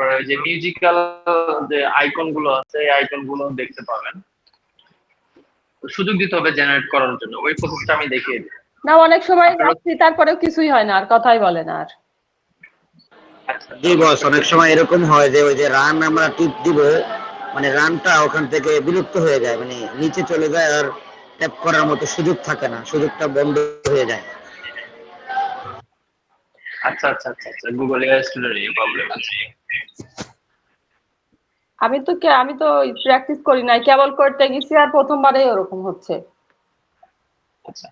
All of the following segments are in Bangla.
তারপরে ওই যে মিউজিক্যাল যে আইকন গুলো আছে এই আইকন গুলো দেখতে পাবেন। সুযোগ দিতে হবে জেনারেট করার জন্য, ওই প্রসেসটা আমি দেখিয়ে দিই। না অনেক সময় যাচ্ছি তারপরেও কিছুই হয় না, আর কথাই বলে না আর। জি বস, অনেক সময় এরকম হয় যে ওই যে রান আমরা টিপ দিব, মানে রানটা ওখান থেকে বিলুপ্ত হয়ে যায়, মানে নিচে চলে যায় আর ট্যাপ করার মতো সুযোগ থাকে না, সুযোগটা বন্ধ হয়ে যায়। আচ্ছা আচ্ছা আচ্ছা আচ্ছা, গুগল এআই স্টুডিওর এই প্রবলেম আছে। আমি তো প্র্যাকটিস করি নাই, কেবল করতে গেছি আর প্রথমবারেই ওরকম হচ্ছে। আচ্ছা,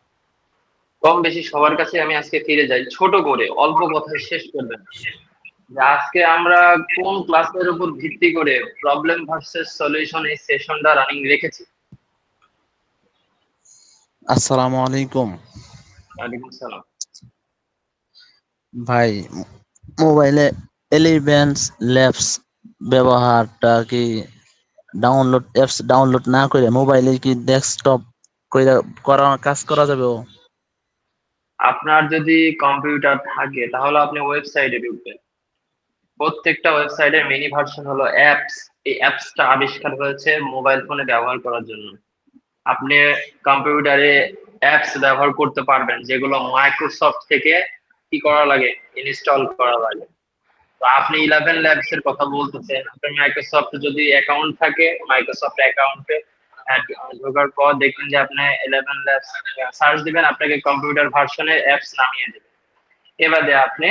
কম বেশি সবার কাছে আমি আজকে ফিরে যাই, ছোট করে অল্প কথায় শেষ করবেন যে আজকে আমরা কোন ক্লাসের উপর ভিত্তি করে প্রবলেম ভার্সেস সলিউশন এই সেশনটা রানিং রেখেছি। আসসালামু আলাইকুম ওয়ালাইকুম সালাম। ভাই, মোবাইলে এলিভেন্স ল্যাবস ব্যবহারটা কি অ্যাপস ডাউনলোড না করে মোবাইলে কি ডেস্কটপ কাজ করা যাবে? আপনার যদি কম্পিউটার থাকে তাহলে আপনি ওয়েবসাইটে ঢুকবেন। প্রত্যেকটা ওয়েবসাইটের মিনি ভার্সন হলো অ্যাপস। এই অ্যাপসটা আবিষ্কার হয়েছে মোবাইল ফোনে ব্যবহার করার জন্য। আপনি কম্পিউটারে অ্যাপস ব্যবহার করতে পারবেন যেগুলো মাইক্রোসফট থেকে কি করা লাগে, ইনস্টল করা লাগে। তো আপনি 11 ল্যাবস এর কথা বলতেছেন, আপনার মাইক্রোসফট যদি অ্যাকাউন্ট থাকে মাইক্রোসফট অ্যাকাউন্টে ঢোকার পর দেখবেন যে আপনি 11 ল্যাবস সার্চ দিবেন, আপনাকে কম্পিউটার ভার্সনের অ্যাপস নামিয়ে দেবে। এবারে আপনি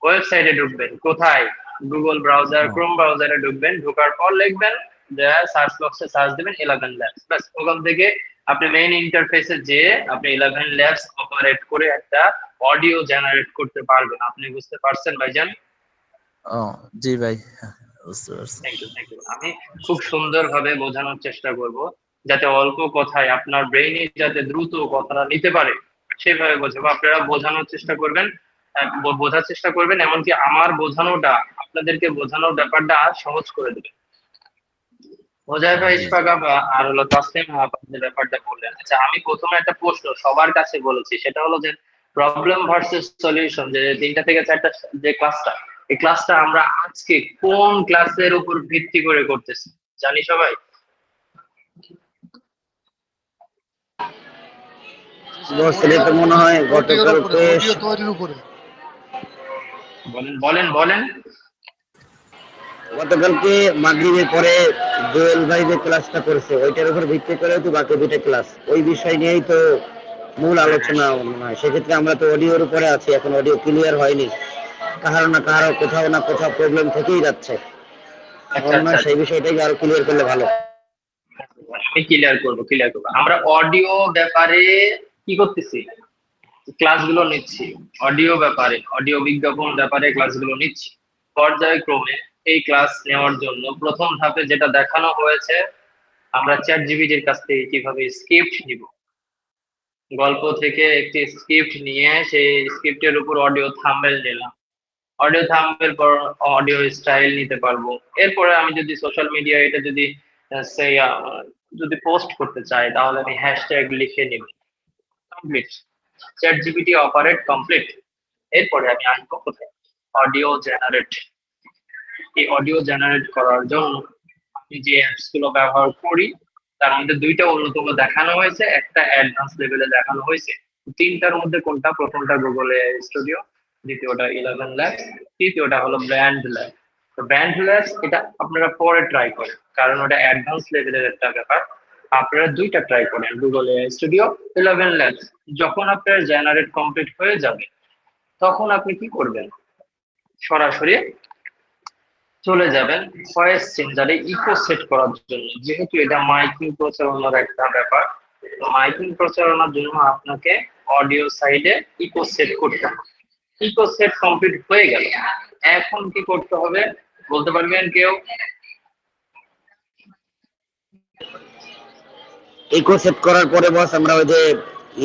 ওয়েবসাইটে ঢুকবেন, কোথায়? গুগল ব্রাউজার, ক্রোম ব্রাউজারে ঢুকবেন, ঢোকার পর লিখবেন যে সার্চ বক্সে সার্চ দিবেন 11 ল্যাবস, বাস ওখান থেকে আপনি মেইন ইন্টারফেসে যে আপনি 11 ল্যাবস অপারেট করে একটা অডিও জেনারেট করতে পারবেন। আপনি বুঝতে পারছেন ভাইজান? জি ভাই, বুঝতে পারছি। Thank you thank you. আমি খুব সুন্দরভাবে বোঝানোর চেষ্টা করব যাতে অল্প কথায় আপনার ব্রেইনে যাতে দ্রুত কথাটা নিতে পারে সেভাবে বোঝাবো। আপনারা বোঝানোর চেষ্টা করবেন, বোঝার চেষ্টা করবেন, এমনকি আমার বোঝানোটা আপনাদেরকে বোঝানোর ব্যাপারটা সহজ করে দেবে। মোজাহিফা ইশফাক আপা আর হলো তাসলিম আপা যে ব্যাপারটা বললেন, আচ্ছা আমি প্রথমে একটা প্রশ্ন সবার কাছে বলেছি, সেটা হলো যে প্রবলেম ভার্সেস সলিউশন যে 3টা থেকে 4টা যে ক্লাসটা, এই ক্লাসটা আমরা আজকে কোন ক্লাসের উপর ভিত্তি করে করতেছি জানি সবাই? বস, এটা তো মনে হয় গতকালকে বলেন বলেন বলেন। গতকালকে মাগরিবের পরে জুয়েল ভাই যে ক্লাসটা করেছে ওইটার উপর ভিত্তি করে তো বাকি দুটো ক্লাস ওই বিষয় নিয়েই তো মূল আলোচনা মনে হয়। সেক্ষেত্রে আমরা তো অডিওর উপরে আছি, এখন অডিও ক্লিয়ার হয়নি, কারো না কারো কোথাও না কোথাও প্রবলেম থেকেই যাচ্ছে। এখন না সেই বিষয়টাকে আরো ক্লিয়ার করলে ভালো। আমি ক্লিয়ার করবো। আমরা অডিও ব্যাপারে কি করতেছি, ক্লাসগুলো নিচ্ছি। অডিও ব্যাপারে, অডিও বিজ্ঞাপন ব্যাপারে ক্লাসগুলো নিচ্ছি পর্যায়ক্রমে। এই ক্লাস নেওয়ার জন্য প্রথম ধাপে যেটা দেখানো হয়েছে, আমরা চ্যাট জিপিটির কাছ থেকে কিভাবে স্ক্রিপ্ট নিব, গল্প থেকে একটি স্ক্রিপ্ট নিয়ে সেই স্ক্রিপ্টের উপর অডিও থাম্বনেল নিলাম, অডিও থাম্বনেল পর অডিও স্টাইল নিতে পারবো। এরপরে আমি যদি সোশ্যাল মিডিয়া এটা যদি যদি পোস্ট করতে চাই তাহলে আমি হ্যাশট্যাগ লিখে নিব। Complete, chat GPT operate complete. এরপরে আমি আসবো কোথায়, অডিও জেনারেট। এই অডিও জেনারেট করার জন্য আমি যে অ্যাপস গুলো ব্যবহার করি তার মধ্যে 2টা অন্যতম দেখানো হয়েছে, একটা অ্যাডভান্স লেভেলে দেখানো হয়েছে। 3টার মধ্যে কোনটা? প্রথমটা গুগল স্টুডিও, দ্বিতীয়টা 11 ল্যাবস, তৃতীয়টা হলো ব্র্যান্ড ল্যাব। তো ব্র্যান্ড ল্যাবস এটা আপনারা পরে ট্রাই করেন, কারণ ওটা অ্যাডভান্স লেভেলের একটা ব্যাপার। আপনারা 2টা ট্রাই করেন, গুগল স্টুডিও, 11 ল্যাবস। যখন আপনার জেনারেট কমপ্লিট হয়ে যাবে তখন আপনি কি করবেন, সরাসরি চলে যাবেন ভয়েস চেঞ্জারে ইকো সেট করার জন্য। যেহেতু এটা মাইকিং প্রচারণার একটা ব্যাপার, মাইকিং প্রচারণার জন্য আপনাকে অডিও সাইডে ইকো সেট করতে হবে। ইকো সেট কমপ্লিট হয়ে গেল, এখন কি করতে হবে বলতে পারবেন কেউ? ইকো সেট করার পরে বস আমরা ওই যে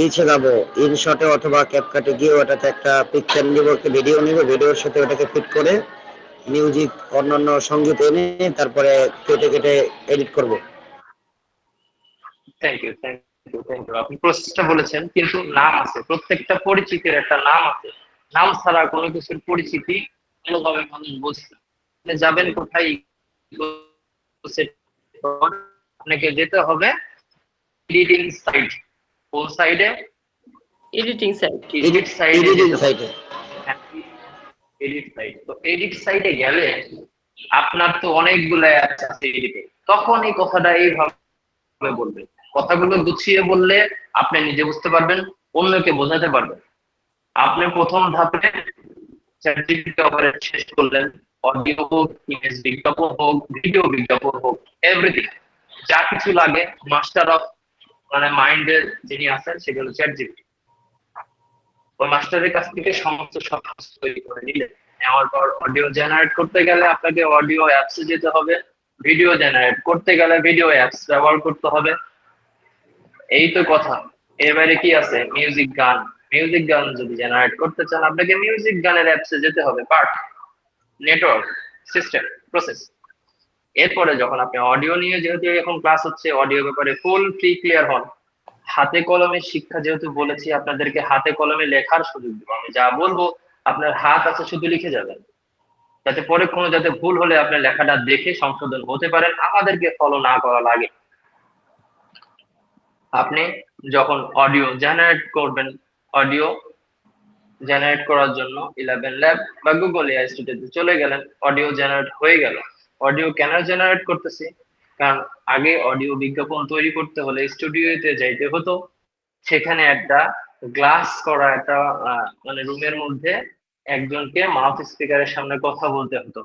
ইচ্ছে যাবো ইনশটে অথবা ক্যাপকাটে গিয়ে ওটাতে একটা পিকচার নিব, একটা ভিডিও নিব, ভিডিওর সাথে ওটাকে ফিট করে মিউজিক অন্যান্য সঙ্গীত এনে তারপরে কেটে কেটে এডিট করব। Thank you thank you thank you. আপনি প্রসেসটা বলেছেন, কিন্তু নাম আছে, প্রত্যেকটা পরিচিতির একটা নাম আছে। নাম ছাড়া কোনো কিছুর পরিচিতি কোনোভাবে মানুষ বোঝে না। যাবেন কোথায়, আপনাকে যেতে হবে এডিটিং সাইট। কোন সাইডে? Editing site. এডিট সাইডে এডিটিং যেতে হবে। সাইটে। এডিট সাইট, তো এডিট সাইটে গেলে আপনার তো অনেকগুলো অ্যাপস আছে এডিটে, তখন এই কথাটা এইভাবে বলবেন। কথাগুলো গুছিয়ে বললে আপনি নিজে বুঝতে পারবেন, অন্যকে বোঝাতে পারবেন। আপনি প্রথম ধাপে চ্যাটজিপিটি অপারেট শেষ করলেন, অডিও হোক, ইমেজ বিজ্ঞাপন হোক, ভিডিও বিজ্ঞাপন হোক, এভরিথিং যা কিছু লাগে, মাস্টার অফ মানে মাইন্ডের যিনি আছেন সেগুলো চ্যাটজিপিটি। ওই মাস্টারের কাছ থেকে সমস্ত সব তৈরি করে নিলেন। নেওয়ার পর অডিও জেনারেট করতে গেলে আপনাকে অডিও অ্যাপসে যেতে হবে, ভিডিও জেনারেট করতে গেলে ভিডিও অ্যাপস ব্যবহার করতে হবে। এই তো কথা। এবারে কি আছে? মিউজিক গান। মিউজিক গান যদি জেনারেট করতে চান আপনাকে মিউজিক গানের অ্যাপসে যেতে হবে, পার্ট, নেটওয়ার্ক, সিস্টেম, প্রসেস। এরপরে যখন আপনি অডিও নিয়ে, যেহেতু এখন ক্লাস হচ্ছে অডিও ব্যাপারে ফুল ফ্রি ক্লিয়ার হন, হাতে কলমে শিক্ষা যেহেতু বলেছি আপনাদেরকে হাতে কলমে লেখার সুযোগ দেবো। আমি যা বলবো আপনার হাত আছে শুধু লিখে যাবেন, যাতে পরে কোনো যাতে ভুল হলে আপনার লেখাটা দেখে সংশোধন হতে পারেন, আমাদেরকে ফলো না করা লাগে। আপনি যখন অডিও জেনারেট করবেন, অডিও জেনারেট করার জন্য 11 ল্যাব বা গুগল এআই স্টুডিওতে চলে গেলেন, অডিও জেনারেট হয়ে গেল। অডিও কেন জেনারেট করতেছি? কারণ আগে অডিও বিজ্ঞাপন তৈরি করতে হলে স্টুডিওতে যাইতে হতো, সেখানে একটা গ্লাস করা একটা মানে রুমের মধ্যে একজনকে মাউথ স্পিকারের সামনে কথা বলতে হতো,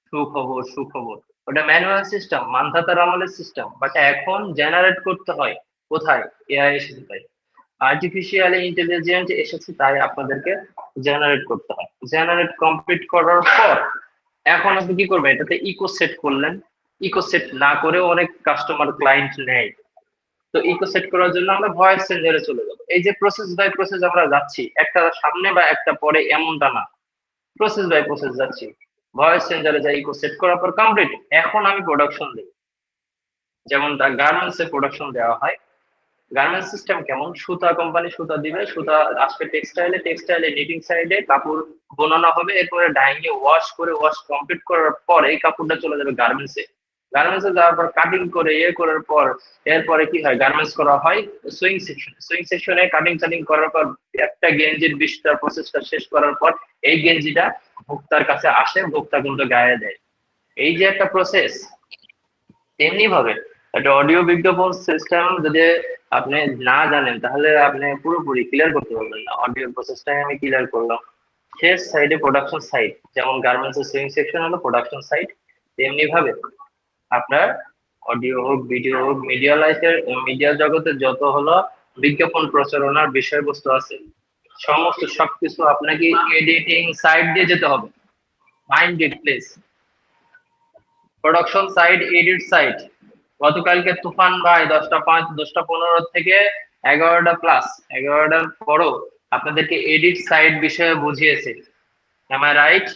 সুখবর সুখবর। ওটা ম্যানুয়াল সিস্টেম, মানধাতার আমলের সিস্টেম। বাট এখন জেনারেট করতে হয় কোথায়? এআই এসেছে তাই, আর্টিফিশিয়াল ইন্টেলিজেন্স এসেছে তাই আপনাদেরকে জেনারেট করতে হয়। জেনারেট কমপ্লিট করার পর এখন আপনি কি করবেন? এটাতে ইকো সেট করলেন। ইকো সেট না করেও অনেক কাস্টমার ক্লায়েন্ট নেয়, তো ইকো সেট করার জন্য আমরা ভয়েস চেঞ্জারে চলে যাবো। এই যে প্রসেস বাই প্রসেস আমরা যাচ্ছি, একটা সামনে বা একটা পরে এমনটা না, প্রসেস বাই প্রসেস যাচ্ছি। ভয়েস চেঞ্জারে যাই, ইকো সেট করার পর কমপ্লিট। এখন আমি প্রোডাকশন দিই, যেমন গার্মেন্টস এ প্রোডাকশন দেওয়া হয়। গার্মেন্টস সিস্টেম কেমন? সুতা কোম্পানি সুতা দিবে, সুতা আসবে টেক্সটাইলে, টেক্সটাইলে নিটিং সাইডে কাপড় বোনানো হবে, এরপরে ডাইং এ ওয়াশ করে, ওয়াশ কমপ্লিট করার পর এই কাপড়টা চলে যাবে গার্মেন্টস এ। গার্মেন্টস এ যাওয়ার পর কাটিং করে করার পর এরপরে কি হয়? গার্মেন্টস করা হয় সুইং সেকশন। সুইং সেকশনে কাটিং টাটিং করার পর একটা গেঞ্জির 20টা প্রসেসটা শেষ করার পর এই গেঞ্জিটা ভোক্তার কাছে আসে, ভোক্তা কিন্তু গায়ে দেয়। এই যে একটা প্রসেস, তেমনি ভাবে একটা অডিও বিজ্ঞাপন সিস্টেম যদি আপনি না জানেন তাহলে আপনি পুরোপুরি ক্লিয়ার করতে পারবেন না। অডিও প্রসেসটাই আমি ক্লিয়ার করলাম। শেষ সাইডে প্রোডাকশন সাইড, যেমন গার্মেন্টস এর সুইং সেকশন হলো প্রোডাকশন সাইড, তেমনি ভাবে আপনার অডিও হোক, ভিডিও হোক, মিডিয়া লাইফের, মিডিয়া জগতে যত হলো বিজ্ঞাপন প্রচারণার বিষয়বস্তু আছে, সমস্ত সবকিছু আপনাকে এডিটিং সাইড দিয়ে যেতে হবে। Mind it please. Production side, edit side. গতকালকে তুফান ভাই 10টা 5, 10টা 15 থেকে 11টা প্লাস, 11টার পরও আপনাদেরকে এডিট সাইড বিষয়ে বুঝিয়েছে। M I right?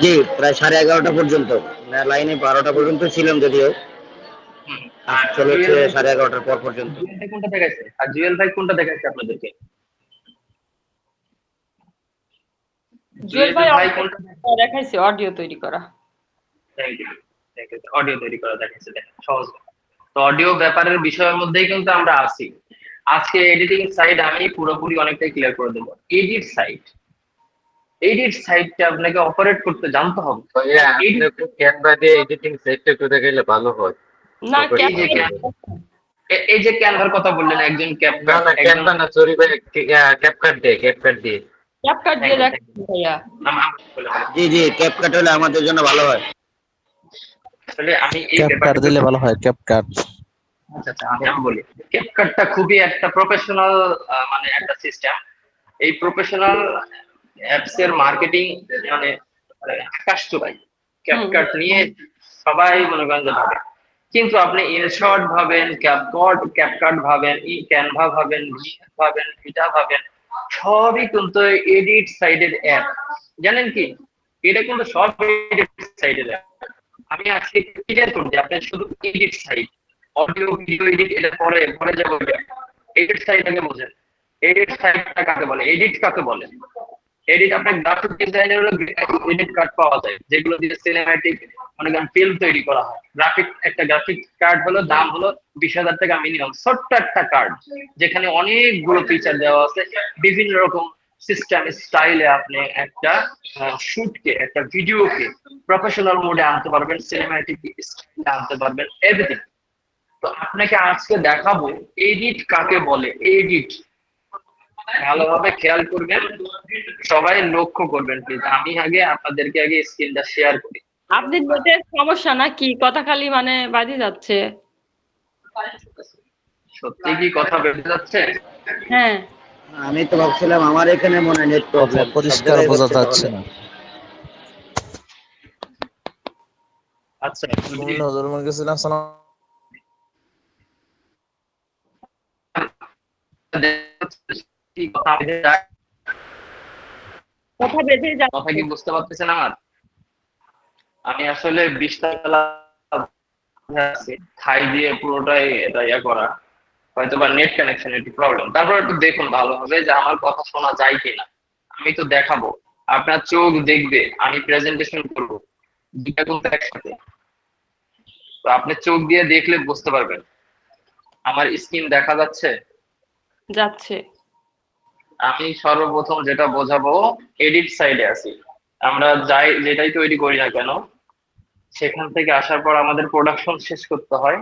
জি, প্রায় 11:30 পর্যন্ত, লাইনে 12টা পর্যন্ত ছিলাম যদিও, আর চলে জুয়েল ভাই 11:30 পর পর্যন্ত। জুয়েল ভাই কোনটা দেখাইছে? আর জুয়েল ভাই কোনটা দেখাইছে আপনাদেরকে? জুয়েল জুয়েল ভাই ভাই কোনটা? দেখাইছে অডিও তৈরি করা। Thank you, thank you. Audio তৈরি করা দেখাইছে, দেখেন সহজ। তো অডিও ব্যাপারের বিষয়ের মধ্যেই কিন্তু আমরা আছি। আজকে এডিটিং সাইড আমি পুরোপুরি অনেকটাই ক্লিয়ার করে দেবো। এডিট সাইড, এডিট সাইডটা আপনাকে অপারেট করতে জানতে হবে। ভাইয়া আপনি একটু ক্যানভা দিয়ে এডিটিং সেটটা করে গেলে ভালো হয়। না এই যে এই যে ক্যানভার কথা বললেন, একজন না ক্যাপকাট, না ক্যানভা না, সরি ভাই, ক্যাপকাট দিয়ে, ক্যাপকাট দিয়ে। ক্যাপকাট দিয়ে দেখাচ্ছি ভাইয়া। জি জি, ক্যাপকাট হলে আমাদের জন্য ভালো হয়। আসলে আমি এই ক্যাপকাট ব্যাপারটা দিলে ভালো হয়, ক্যাপকাট। আচ্ছা আচ্ছা, আমি বলি ক্যাপকাটটা খুবই একটা প্রফেশনাল মানে একটা সিস্টেম। এই প্রফেশনাল অ্যাপস এর মার্কেটিং মানে আকাশ চূড়ায়। ক্যাপকাট নিয়ে সবাই মনে করেন যে ভাবে, কিন্তু আপনি ইনশর্ট ভাবেন, ক্যাপকাট ভাবেন, ক্যানভা ভাবেন, ভাবেন, ভিটা ভাবেন, সবই কিন্তু এডিট সাইডের অ্যাপ। জানেন কি? এটা কিন্তু সব এডিট সাইডের অ্যাপ। আমি আজকে ক্লিয়ার করব যে আপনি শুধু edit side, audio video edit, এটা পরে পরে যাবো। এডিট সাইড আগে বোঝেন, এডিট সাইডটা কাকে বলে, এডিট কাকে বলে। এডিট আপনার গ্রাফিক ডিজাইনের এডিট কার্ড পাওয়া যায়, যেগুলো দিয়ে সিনেম্যাটিক অনেক ফিল্ম তৈরি করা হয়। একটা গ্রাফিক কার্ড হলো দাম হলো 20,000 টাকা মিনিমাম, ছোট্ট একটা কার্ড যেখানে অনেকগুলো ফিচার দেওয়া আছে, বিভিন্ন রকম সিস্টেম স্টাইলে আপনি একটা শুটকে, একটা ভিডিওকে প্রফেশনাল মোডে আনতে পারবেন, সিনেম্যাটিক স্টাইলে আনতে পারবেন, এভরিথিং। তো আপনাকে আজকে দেখাবো এডিট কাকে বলে। এডিট ভালোভাবে খেয়াল করবেন, সবাই লক্ষ্য করবেন প্লিজ। আমি আপনাদেরকে আগে স্ক্রিনটা শেয়ার করি। আপনি নেটের সমস্যা নাকি? কথা খালি মানে বাজে যাচ্ছে। সত্যি কি কথা বেড়ে যাচ্ছে? হ্যাঁ, আমি তো ভাবছিলাম আমার এখানে মনে হয় নেট কথা প্রবলেম, সব পরিষ্কার জায়গায় বোঝা হচ্ছে যাচ্ছে তাহলে। না। আচ্ছা, তুমি নজর মনে গেছিলাম কি কথা বেড়ে যায়? কথা বেঁধে কথা যাচ্ছে। কি বুঝতে পারতেছেন আমার? আমি আসলে 20 টাকা আছে খাই দিয়ে পুরোটাই এটা ইয়া করা, হয়তো বা নেট কানেকশন একটু প্রবলেম। তারপর একটু দেখুন ভালোভাবে যে আমার কথা শোনা যায় কিনা। আমি তো দেখাবো, আপনার চোখ দেখবে, আমি প্রেজেন্টেশন করব, দুটা কিন্তু একসাথে। তো আপনি চোখ দিয়ে দেখলে বুঝতে পারবেন। আমার স্ক্রিন দেখা যাচ্ছে? যাচ্ছে। আমি সর্বপ্রথম যেটা বোঝাবো, এডিট সাইডে আছি আমরা। যেটাই তৈরি করি না কেন, সেখান থেকে আসার পর আমাদের প্রোডাকশন শেষ করতে হয়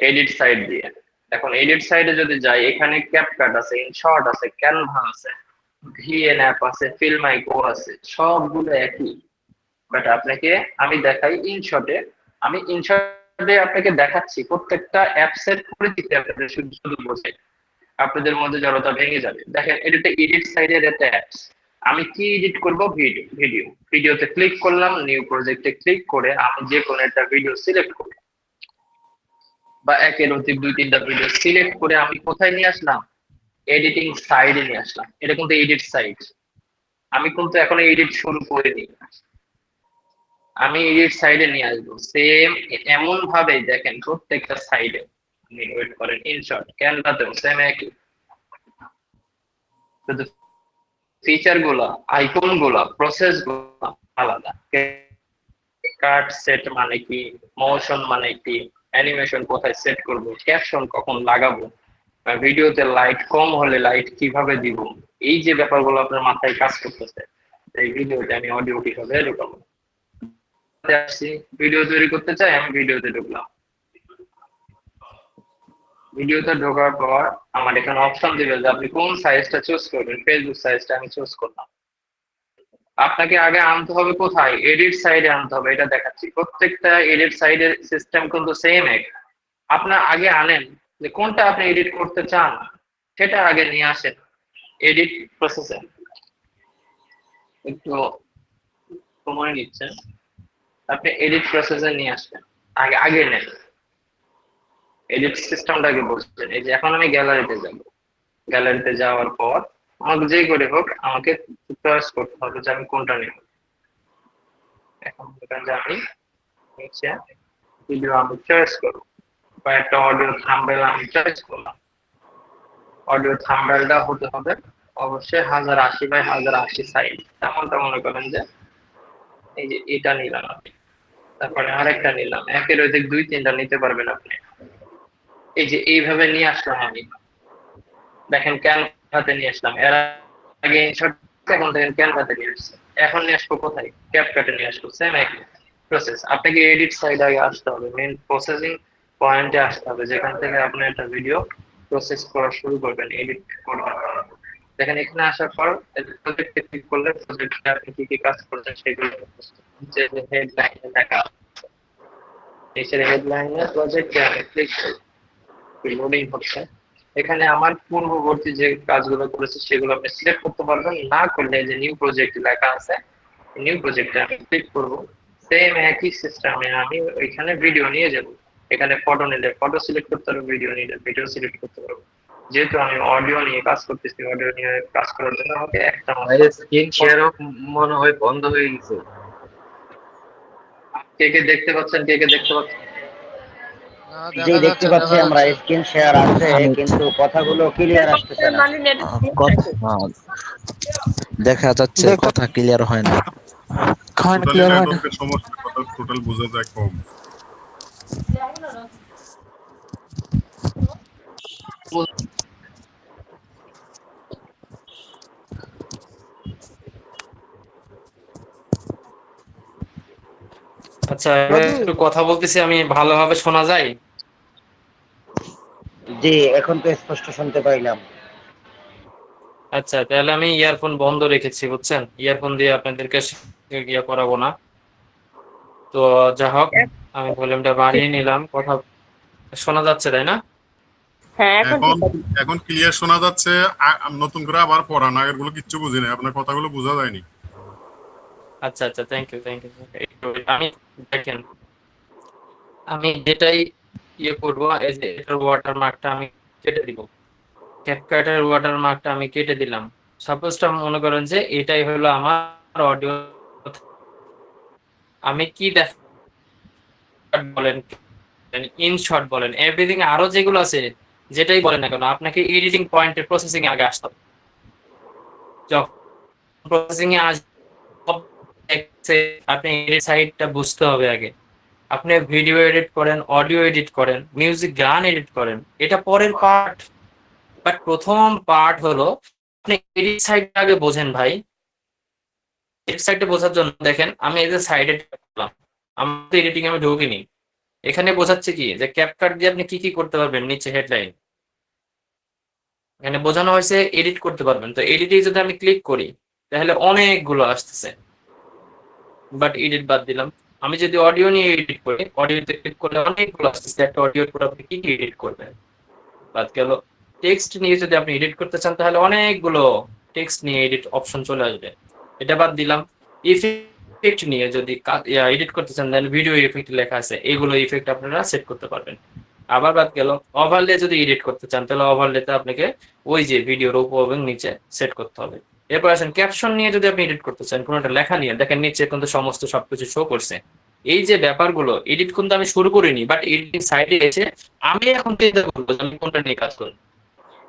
এডিট সাইড দিয়ে। এখন এডিট সাইডে যদি যাই, এখানে ক্যাপকাট আছে, ইনশর্ট আছে, ক্যানভা আছে, ভিএন অ্যাপ আছে, ফিল্মাইকো আছে, সবগুলো একই। বাট আপনাকে আমি দেখাই ইনশর্টে। আমি ইনশর্টে আপনাকে দেখাচ্ছি প্রত্যেকটা অ্যাপস এর পরিচিতি আপনাদের শুধু শুধু বোঝাই, আপনাদের মধ্যে জড়তা ভেঙে যাবে। দেখেন, এটা একটা এডিট সাইডের একটা অ্যাপস। আমি কি এডিট করব? ভিডিওতে ক্লিক করলাম, নিউ প্রজেক্টে ক্লিক করে আমি যে কোনো একটা ভিডিও সিলেক্ট করি, বা একের অধিক 2-3টা ভিডিও সিলেক্ট করে আমি কোথায় নিয়ে আসলাম? এডিটিং সাইডে নিয়ে আসলাম। এটা কিন্তু এডিট সাইড। আমি কিন্তু এখন এডিট শুরু করিনি, আমি এডিট সাইডে নিয়ে আসবো। সেম এমন ভাবে দেখেন প্রত্যেকটা সাইডে। আপনি ওয়েট করেন, ইনশর্ট ক্যানভাতেও সেম একই, শুধু ফিচার গুলা, আইকন গুলা, প্রসেস গুলা আলাদা। কাট সেট মানে কি, মোশন মানে কি, অ্যানিমেশন কোথায় সেট করব, ক্যাপশন কখন লাগাবো, ভিডিওতে লাইট কম হলে লাইট কিভাবে দিব, এই যে ব্যাপারগুলো আপনার মাথায় কাজ করতেছে, এই ভিডিওতে আমি অডিও কিভাবে ঢুকাবো। আসছি, ভিডিও তৈরি করতে চাই, আমি ভিডিওতে ঢুকলাম। ভিডিওতে ঢোকার পর আমার এখানে অপশন দিবে যে আপনি কোন সাইজটা চুজ করবেন। ফেসবুক সাইজটা আমি চুজ করলাম। আপনাকে আগে আনতে হবে কোথায়? এডিট সাইডে আনতে হবে। এটা দেখাচ্ছি, প্রত্যেকটা এডিট সাইডের সিস্টেম কিন্তু সেম এক। আপনার আগে আনেন যে কোনটা আপনি এডিট করতে চান, সেটা আগে নিয়ে আসেন এডিট প্রসেসে। একটু সময় নিচ্ছেন, আপনি এডিট প্রসেসে নিয়ে আসবেন। আগে নেন এডিট সিস্টেমটাকে বলছেন। এই যে এখন আমি গ্যালারিতে যাব, গ্যালারিতে যাওয়ার পর আমাকে যেই করে হোক আমাকে চয়েস করতে হবে যে আমি কোনটা নেব। এখন যে আমি নিচে ভিডিও আমি চয়েস করব, বা একটা অডিও থাম্বনেল আমি চয়েস করলাম। অডিও থাম্বনেলটা হতে হবে অবশ্যই 1080x1080 সাইজ। তেমনটা মনে করেন যে এই যে এটা নিলাম আমি, তারপরে আরেকটা নিলাম, একের অধিক 2-3টা নিতে পারবেন আপনি। এই যে এইভাবে নিয়ে আসলাম আমি, দেখেন ক্যানভাতে নিয়ে আসলাম। এর আগে ইনশর্ট, এখন দেখেন ক্যানভাতে নিয়ে আসছে। এখন নিয়ে আসবো কোথায়? ক্যাপকাটে নিয়ে আসবো। সেম একই প্রসেস। আপনাকে এডিট সাইড আগে আসতে হবে, মেইন প্রসেসিং পয়েন্টে আসতে হবে, যেখান থেকে আপনি একটা ভিডিও প্রসেস করা শুরু করবেন, এডিট করবেন। দেখেন এখানে আসার পর প্রজেক্টে ক্লিক করলে প্রজেক্টে আপনি কি কি কাজ করছেন সেগুলো যে হেডলাইনে দেখা, নিচের হেডলাইনে প্রজেক্টে আমি ক্লিক করি, লোডিং হচ্ছে। এখানে আমার পূর্ববর্তী যে কাজগুলো করেছি সেগুলো আপনি সিলেক্ট করতে পারবেন। না করলে যে নিউ প্রজেক্ট লেখা আছে, নিউ প্রজেক্টে আমি ক্লিক করব। সেম একই সিস্টেমে আমি ওইখানে ভিডিও নিয়ে যাব। এখানে ফটো নিলে ফটো সিলেক্ট করতে পারবো, ভিডিও নিলে ভিডিও সিলেক্ট করতে পারবো। যেহেতু আমি অডিও নিয়ে কাজ করতেছি, অডিও নিয়ে কাজ করার জন্য আমাকে একটা স্ক্রিন শেয়ারও মনে হয় বন্ধ হয়ে গেছে। কে কে দেখতে পাচ্ছেন? কে কে দেখতে পাচ্ছেন? জি, দেখতে পাচ্ছি আমরা, স্ক্রিন শেয়ার আছে আমি কিন্তু কথাগুলো ক্লিয়ার আসতেছে না। মানে নেটের কথা দেখা যাচ্ছে কথা ক্লিয়ার হয় না। টোটালি নেটওয়ার্কের সমস্যা, কথা টোটাল বোঝা যায় কম। আচ্ছা, এবার একটু কথা বলতেছি আমি, ভালোভাবে শোনা যায়? জি, এখন তো স্পষ্ট শুনতে পাইলাম। আচ্ছা, তাহলে আমি ইয়ারফোন বন্ধ রেখেছি, বুঝছেন? ইয়ারফোন দিয়ে আপনাদেরকে ইয়ে করাবো না। তো যা হোক, আমি ভলিউমটা বাড়িয়ে নিলাম। কথা শোনা যাচ্ছে, তাই না? হ্যাঁ, এখন এখন ঠিক আছে। এখন ক্লিয়ার শোনা যাচ্ছে। নতুন করে আবার পড়ান, আগের গুলো কিচ্ছু বুঝি নাই, আপনার কথাগুলো বোঝা যায়নি। আচ্ছা আচ্ছা, থ্যাংক ইউ থ্যাংক ইউ। আমি দেখেন, আমি যেটাই ইয়ে করবো, এই যে এটার ওয়াটারমার্কটা আমি কেটে দিব। ক্যাপকাটের ওয়াটারমার্কটা আমি কেটে দিলাম। সাপোজটা মনে করেন যে এটাই হলো আমার অডিও। আমি কি দেখ বলেন, ইনশর্ট বলেন, এভরিথিং আরো যেগুলো আছে, যেটাই বলেন না কেন, আপনাকে এডিটিং পয়েন্টে প্রসেসিং এ আগে আসতে হবে। যখন প্রসেসিং এ আসছে, আপনি এডিট সাইডটা বুঝতে হবে আগে। আপনি ভিডিও এডিট করেন, অডিও এডিট করেন, মিউজিক গান এডিট করেন, এটা পরের পার্ট। বাট প্রথম পার্ট হলো আপনি এডিট সাইডটা আগে বোঝেন ভাই। এডিট সাইডটা বোঝার জন্য দেখেন, আমি এই যে সাইডে করলাম, আমার তো এডিটিং আমি ঢুকিনি। এখানে বোঝাচ্ছে কি যে ক্যাপকাট দিয়ে আপনি কি কি করতে পারবেন, নিচে হেডলাইন এখানে বোঝানো হয়েছে এডিট করতে পারবেন। তো এডিটে যদি আমি ক্লিক করি তাহলে অনেকগুলো আসতেছে, বাট এডিট বাদ দিলাম। আমি যদি অডিও নিয়ে এডিট করি, অডিওতে ক্লিক করলে অনেকগুলো আসতেছে, একটা অডিওর পর আপনি কি কি এডিট করবেন বাদ গেল। টেক্সট নিয়ে যদি আপনি এডিট করতে চান তাহলে অনেকগুলো টেক্সট নিয়ে এডিট অপশন চলে আসবে, এটা বাদ দিলাম। ইফেক্ট নিয়ে যদি এডিট করতে চান তাহলে ভিডিও ইফেক্ট লেখা আছে, এগুলো ইফেক্ট আপনারা সেট করতে পারবেন। আবার বাদ গেল ওভারলে, যদি এডিট করতে চান তাহলে ওভারলেতে আপনাকে ওই যে ভিডিওর উপর এবং নিচে সেট করতে হবে। এরপর আসেন ক্যাপশন নিয়ে যদি আপনি এডিট করতে চান, কোনো একটা লেখা নিয়ে, দেখেন নিচে কিন্তু সমস্ত সবকিছু শো করছে। এই যে ব্যাপারগুলো এডিট কিন্তু আমি শুরু করিনি, বাট এডিটিং সাইডে এসে আমি এখন চিন্তা করবো যে আমি কোনটা নিয়ে কাজ করবো।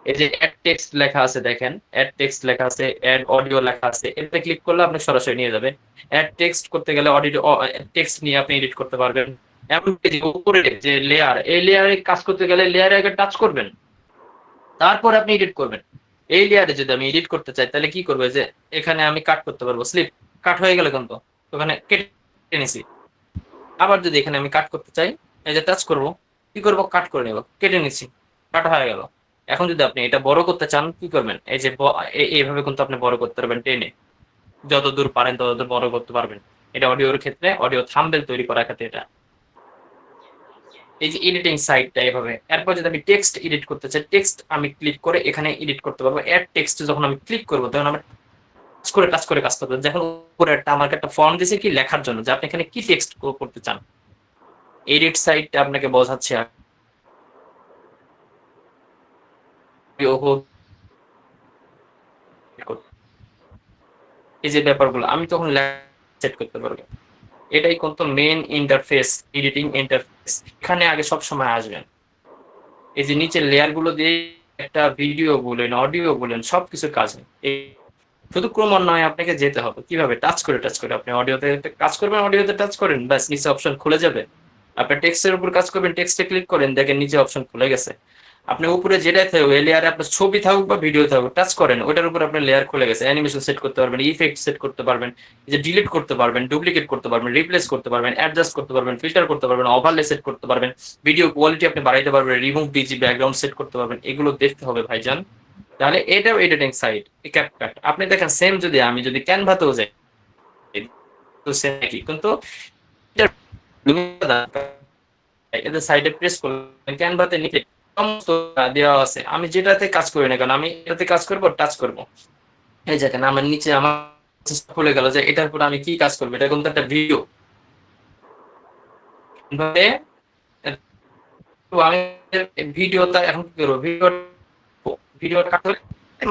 এই যে অ্যাড টেক্সট লেখা আছে, দেখেন অ্যাড টেক্সট লেখা আছে, অ্যাড অডিও লেখা আছে, এটাতে ক্লিক করলে আপনি সরাসরি নিয়ে যাবে। অ্যাড টেক্সট করতে গেলে অডিও টেক্সট নিয়ে আপনি এডিট করতে পারবেন। এমনকি যে উপরে যে লেয়ার, এই লেয়ারে কাজ করতে গেলে লেয়ারে আগে টাচ করবেন, তারপর আপনি এডিট করবেন। এই লেয়ারে যদি আমি এডিট করতে চাই তাহলে কি করবে, যে এখানে আমি কাট করতে পারবো, স্লিপ কাট হয়ে গেলে কিন্তু ওখানে কেটে নিছি। আবার যদি এখানে আমি কাট করতে চাই, এই যে টাচ করব, কি করব, কাট করে নেব, কেটে নিচ্ছি, কাট হয়ে গেল। এখন যদি আপনি এটা বড় করতে চান কি করবেন, এই যে এইভাবে কিন্তু আপনি বড় করতে পারবেন, টেনে যতদূর পারেন ততদূর বড় করতে পারবেন। এটা অডিওর ক্ষেত্রে, অডিও থাম্বনেল তৈরি করার ক্ষেত্রে এটা। এই যে এডিটিং সাইটটা এভাবে। এরপর যদি আমি টেক্সট এডিট করতে চাই, টেক্সট আমি ক্লিক করে এখানে এডিট করতে পারবো। অ্যাড টেক্সট যখন আমি ক্লিক করবো তখন আমি টাচ করে কাজ করতে, যখন উপরে একটা আমাকে একটা ফর্ম দিয়েছে কি লেখার জন্য, যে আপনি এখানে কি টেক্সট করতে চান, এডিট সাইটটা আপনাকে বোঝাচ্ছে। এই যে ব্যাপারগুলো আমি তখন সেট করতে পারবো। এটাই কিন্তু মেইন ইন্টারফেস, এডিটিং ইন্টারফেস। এখানে আগে সব সময় আসবেন। এই যে নিচের লেয়ার গুলো দিয়ে একটা ভিডিও বলেন, অডিও বলেন, সবকিছুর কাজ নেই। শুধু ক্রমান্বয়ে আপনাকে যেতে হবে কিভাবে, টাচ করে আপনি অডিওতে কাজ করবেন, অডিওতে টাচ করেন, ব্যাস নিচে অপশন খুলে যাবে। আপনি টেক্সটের উপর কাজ করবেন, টেক্সটে ক্লিক করেন, দেখেন নিচে অপশন খুলে গেছে। আপনি উপরে যেটাই থাকুক, এই লেয়ারে আপনার ছবি থাকুক বা ভিডিও থাকুক, টাচ করেন, ওটার উপর আপনার লেয়ার খুলে গেছে। অ্যানিমেশন সেট করতে পারবেন, ইফেক্ট সেট করতে পারবেন, এই যে ডিলিট করতে পারবেন, ডুপ্লিকেট করতে পারবেন, রিপ্লেস করতে পারবেন, অ্যাডজাস্ট করতে পারবেন, ফিল্টার করতে পারবেন, ওভারলে সেট করতে পারবেন, ভিডিও কোয়ালিটি আপনি বাড়াইতে পারবেন, রিমুভ ডিজি ব্যাকগ্রাউন্ড সেট করতে পারবেন। এগুলো দেখতে হবে ভাইজান। তাহলে এটাও এডিটিং সাইট, ক্যাপকাট। আপনি দেখেন সেম যদি আমি যদি ক্যানভাতেও যাই তো সেম একই, কিন্তু এদের সাইডে প্রেস করলেন, ক্যানভাতে নিচে সমস্ত দেওয়া আছে। আমি যেটাতে কাজ করি না কেন, আমি এটাতে কাজ করবো, টাচ করবো, এই দেখেন আমার নিচে আমার খুলে গেল যে এটার উপর আমি কি কাজ করবো। এটা কিন্তু একটা ভিডিও, আমি ভিডিওটা এখন কি করবো, ভিডিও কাটতে হলে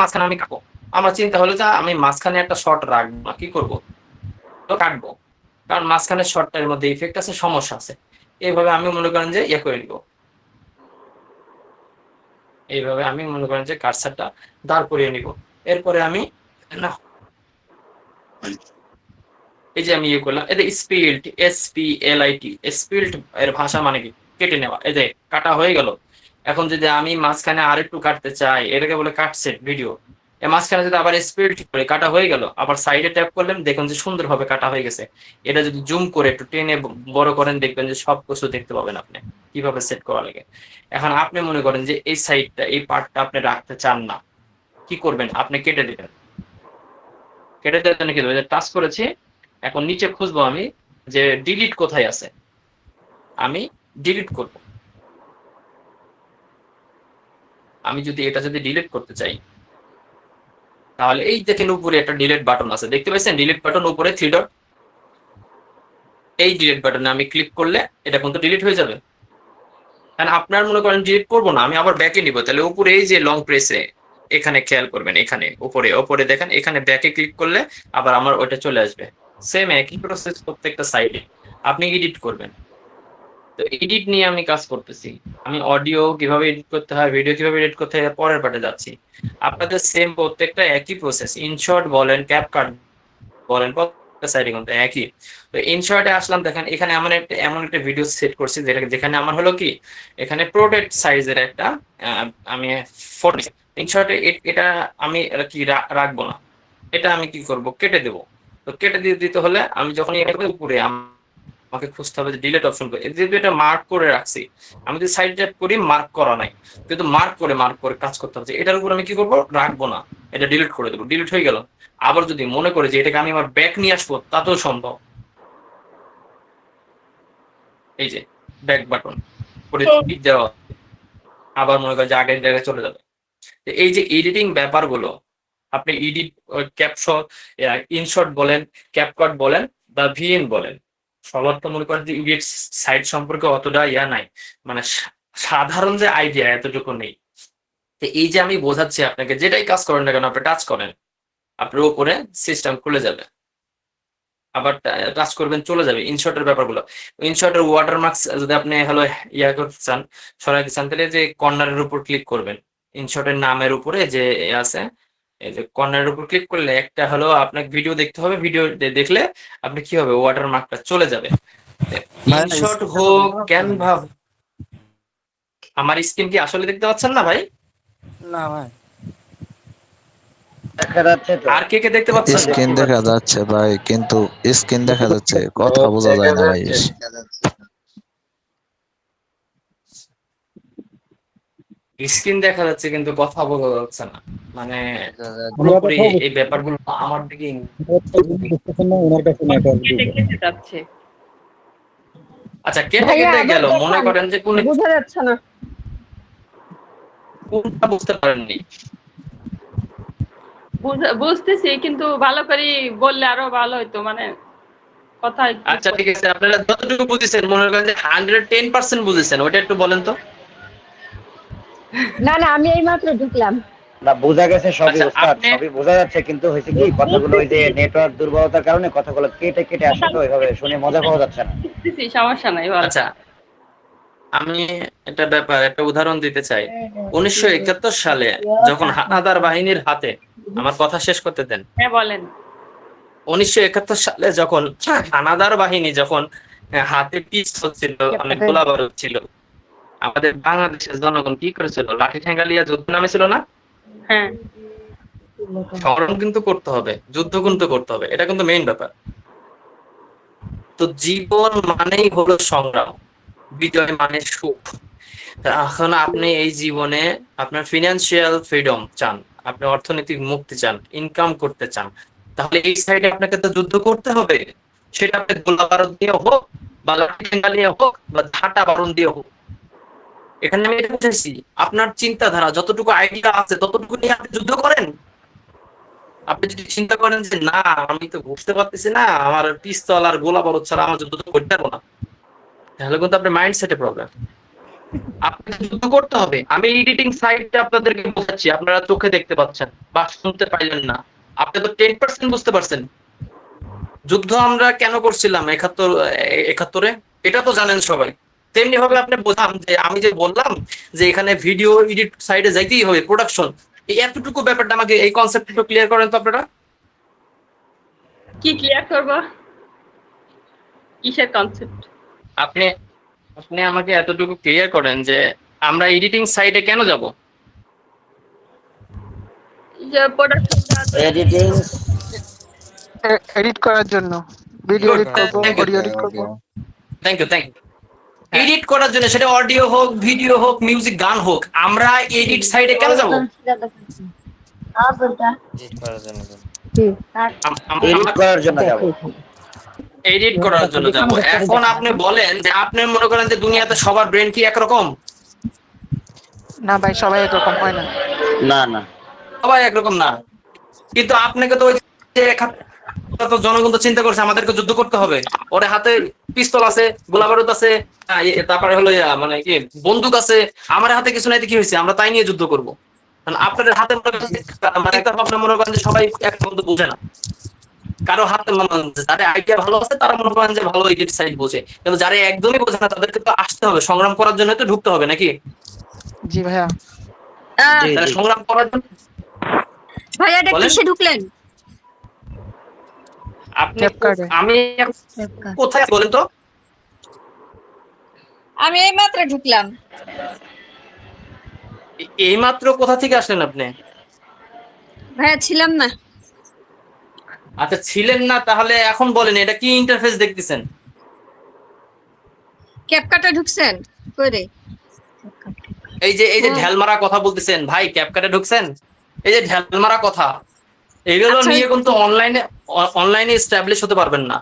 মাঝখানে আমি কাটবো। আমার চিন্তা হলো যে আমি মাঝখানে একটা শর্ট রাখবো না, কি করবো, তো কাটবো, কারণ মাঝখানে শর্টটার মধ্যে ইফেক্ট আছে, সমস্যা আছে। এইভাবে আমি মনে করেন যে ইয়ে করে নিব, এইভাবে আমি মনে করেন যে কার্সারটা দাঁড় করিয়ে নিব। এরপরে আমি না এই যে আমি ইয়ে করলাম, এটা স্পিল্ট, SPLIT, স্পিল্ট এর ভাষা মানে কি কেটে নেওয়া। এই যে কাটা হয়ে গেল। এখন যদি আমি মাঝখানে আরেকটু কাটতে চাই, এটাকে বলে কাটসেট ভিডিও। এর মাঝখানে যদি আবার স্পিল্ট করে কাটা হয়ে গেল, আবার সাইডে ট্যাপ করলেন, দেখুন যে সুন্দরভাবে কাটা হয়ে গেছে। এটা যদি জুম করে একটু টেনে বড় করেন, দেখবেন যে সব কিছু দেখতে পাবেন আপনি কিভাবে সেট করা লাগে। এখন আপনি মনে করেন যে এই সাইডটা, এই পার্টটা আপনি রাখতে চান না, কি করবেন? আপনি কেটে দিবেন। কেটে দেওয়ার জন্য কি দেবো? টাচ করেছি, এখন নিচে খুঁজবো আমি যে ডিলিট কোথায় আছে, আমি ডিলিট করব। আমি যদি এটা ডিলিট করতে চাই, তাহলে এই দেখেন উপরে একটা ডিলিট বাটন আছে, দেখতে পাচ্ছেন ডিলিট বাটন উপরে 3 ডট। এই ডিলিট বাটনে আমি ক্লিক করলে এটা কিন্তু ডিলিট হয়ে যাবে। কারণ আপনার মনে করেন ডিলিট করবো না, আমি আবার ব্যাকে নিব, তাহলে উপরে এই যে লং প্রেসে এখানে খেয়াল করবেন, এখানে উপরে দেখেন, এখানে ব্যাকে ক্লিক করলে আবার আমার ওইটা চলে আসবে। সেম একই প্রসেস প্রত্যেকটা সাইডে আপনি এডিট করবেন। তো এডিট নিয়ে আমি কাজ করতেছি, আমি অডিও কিভাবে এডিট করতে হয়, ভিডিও কিভাবে এডিট করতে হয় পরের পার্টে যাচ্ছি। আপনাদের সেম প্রত্যেকটা একই প্রসেস, ইনশর্ট বলেন, ক্যাপকাট বলেন, প্রত্যেকটা সাইডে কিন্তু একই। তো ইনশর্টে আসলাম, দেখেন এখানে এমন একটা ভিডিও সেট করছি যেখানে আমার হলো কি, এখানে প্রোটেক্ট সাইজের একটা আমি ফটো। ইনশর্টে এটা আমি কি রাখবো না, এটা আমি কি করব, কেটে দেবো। তো কেটে দিতে হলে আমি যখন উপরে আমাকে খুঁজতে হবে যে ডিলিট অপশন করে, যেহেতু এটা মার্ক করে রাখছি, আমি যদি সাইড ট্যাপ করি মার্ক করা নাই, কিন্তু মার্ক করে কাজ করতে হবে। এটার উপর আমি কি করবো, রাখবো না, এটা ডিলিট করে দেবো। ডিলিট হয়ে গেল। আবার যদি মনে করি যে এটাকে আমি আমার ব্যাক নিয়ে আসবো, তাতেও সম্ভব। এই যে ব্যাক বাটন করে টিক দেওয়া, আবার মনে করি যে আগের জায়গায় চলে যাবে। এই যে এডিটিং ব্যাপারগুলো, আপনি এডিট, ক্যাপশন, ইনশর্ট বলেন, ক্যাপকাট বলেন বা ভিএন বলেন, সবার তো মনে করেন যে এডিট সাইট সম্পর্কে অতটা নাই, মানে সাধারণ যে আইডিয়া এতটুকু নেই। তো এই যে আমি বোঝাচ্ছি আপনাকে, যেটাই কাজ করেন না কেন, আপনি টাচ করেন, আপনার উপরে সিস্টেম খুলে যাবে, আবার টাচ করবেন চলে যাবে। ইনশর্টের ব্যাপারগুলো, ইনশর্টের ওয়াটারমার্কস যদি আপনি হলো করতে চান, সরাইতে চান, তাহলে যে কর্নারের উপর ক্লিক করবেন, ইনশর্টের নামের উপরে যে আছে, এই যে কর্নারের উপর ক্লিক করলে একটা হলো আপনাকে ভিডিও দেখতে হবে, ভিডিও দেখলে আপনি কি হবে, ওয়াটারমার্কটা চলে যাবে। ইনশর্ট হোক, ক্যানভা। আমার স্ক্রিন কি আসলে দেখতে পাচ্ছেন না ভাই? না ভাই, দেখা যাচ্ছে তো। আর কে দেখতে পাচ্ছেন? স্ক্রিন দেখা যাচ্ছে ভাই, কিন্তু স্ক্রিন দেখা যাচ্ছে, কথা বোঝা যায় না ভাই। স্ক্রিন দেখা যাচ্ছে কিন্তু কথা বোঝা যাচ্ছে না, মানে পুরোপুরি এই ব্যাপারগুলো আমার দিকে কেটে যাচ্ছে। আচ্ছা কেটে গেল, মনে করেন যে কোন বোঝা যাচ্ছে না, কোনটা বুঝতে পারেননি? বুঝতেছি, কিন্তু ভালো করে বললে আরো ভালো হইতো, মানে কথা। আচ্ছা ঠিক আছে, আপনারা যতটুকু বুঝেছেন, মনে করেন যে 110% বুঝেছেন, ওটা একটু বলেন তো। না আমি এই মাত্র ঢুকলাম। না, বোঝা গেছে সবই আচ্ছা, ওস্তাদ, আপনি- সবই বোঝা যাচ্ছে, কিন্তু হয়েছে কি কথাগুলো ওই যে নেটওয়ার্ক দুর্বলতার কারণে কথাগুলো কেটে আসে, তো ওইভাবে শুনে মজা পাওয়া যাচ্ছে না। বুঝতেছি, সমস্যা নাই, ভালো। আচ্ছা আমি একটা উদাহরণ দিতে চাই। 1971 সালে যখন হানাদার বাহিনীর হাতে, আমার কথা শেষ করতে দেন। হ্যাঁ বলেন। 1971 সালে যখন হানাদার বাহিনী যখন হাতে পিস্তল ছিল, অনেক গোলা বারুদ ছিল, আমাদের বাংলাদেশের জনগণ কি করেছিল, লাঠি ঠেঙ্গা লিয়া যুদ্ধ নামেছিল না? হ্যাঁ, সংগ্রাম কিন্তু করতে হবে, যুদ্ধ কিন্তু করতে হবে, এটা কিন্তু মেইন ব্যাপার। তো জীবন মানেই হলো সংগ্রাম, বিজয় মানে সুখ। এখন আপনি এই জীবনে আপনার ফিনান্সিয়াল ফ্রিডম চান, আপনি অর্থনৈতিক মুক্তি চান, ইনকাম করতে চান, তাহলে এই সাইডে আপনাকে তো যুদ্ধ করতে হবে। সেটা আপনি গোলা বারুদ দিয়ে হোক, বা লাঠি ঠেঙ্গা দিয়ে হোক, বা ঝাঁটা বারুদ দিয়ে হোক। এখানে আমি এটা বুঝেছি, আপনার চিন্তাধারা যতটুকু আইডিয়া আছে ততটুকু নিয়ে আপনি যুদ্ধ করেন। আপনি যদি চিন্তা করেন যে না আমি তো বুঝতে পারতেছি না, আমার পিস্তল আর গোলা বারুদ ছাড়া আমার যুদ্ধ করতে পারবো না, তাহলে কিন্তু আপনার মাইন্ডসেটে প্রবলেম। আপনাকে যুদ্ধ করতে হবে। আমি এডিটিং সাইডটা আপনাদেরকে বোঝাচ্ছি, আপনারা চোখে দেখতে পাচ্ছেন বা শুনতে পাইলেন না, আপনি তো 10% বুঝতে পারছেন। যুদ্ধ আমরা কেন করছিলাম 71-এ, এটা তো জানেন সবাই। তেমনি ভাবে আপনি বোঝান যে আমি যে বললাম যে এখানে ভিডিও এডিট সাইডে যাইতেই হবে, প্রোডাকশন, এই এতটুকু ব্যাপারটা আমাকে এই কনসেপ্ট একটু ক্লিয়ার করেন তো আপনারা। কি ক্লিয়ার করব? কিসের কনসেপ্ট? আপনি আপনি আমাকে এতটুকু ক্লিয়ার করেন যে আমরা এডিটিং সাইটে কেন যাব? যে প্রোডাকশন এডিটিং এডিট করার জন্য, ভিডিও এডিট করবো, অডিও এডিট করবো। থ্যাংক ইউ এডিট করার জন্য, সেটা অডিও হোক, ভিডিও হোক, মিউজিক, গান হোক, আমরা এডিট সাইটে কেন যাব? এডিট করার জন্য যাব। এডিট করার জন্য যাব। এখন আপনি বলেন যে আপনি মনে করেন যে দুনিয়াতে সবার ব্রেন কি একরকম? না ভাই, সবাই একরকম হয় না। না না, সবাই একরকম না, কিন্তু আপনাকে তো ওই যে তো জনগণ তো চিন্তা করছে আমাদেরকে যুদ্ধ করতে হবে, ওর হাতে পিস্তল আছে, গোলা বারুদ আছে, তারপরে হলো মানে কি বন্দুক আছে, আমার হাতে কিছু নাই, কি হয়েছে, আমরা তাই নিয়ে যুদ্ধ করবো। আপনাদের হাতে মানে আপনার মনে করেন যে সবাই এক বন্ধু বোঝে না, কারো হাতে যারা আইডিয়া ভালো আছে তারা মনে করেন যে ভালো এডিট সাইট বোঝে, কিন্তু যারা একদমই বোঝে না তাদেরকে তো আসতে হবে, সংগ্রাম করার জন্য তো ঢুকতে হবে নাকি? জি ভাইয়া। জি তাহলে জি। সংগ্রাম করার জন্য ভাইয়া এটা বলেন। কিসে ঢুকলেন? আপনি ক্যাপকার্টে। আমি কোথায় বলেন তো? আমি এইমাত্র ঢুকলাম। এইমাত্র কোথা থেকে আসলেন আপনি? ভাইয়া ছিলাম না। আচ্ছা ছিলেন না, তাহলে এখন বলেন এটা কি ইন্টারফেস দেখতেছেন? ক্যাপকাটে ঢুকছেন কইরে? এই যে ঢেলমারা কথা বলতেছেন ভাই, ক্যাপকাটে ঢুকছেন, এই যে ঢেলমারা কথা, এগুলো আচ্ছা, নিয়ে কিন্তু অনলাইনে এস্টাবলিশ হতে পারবেন না।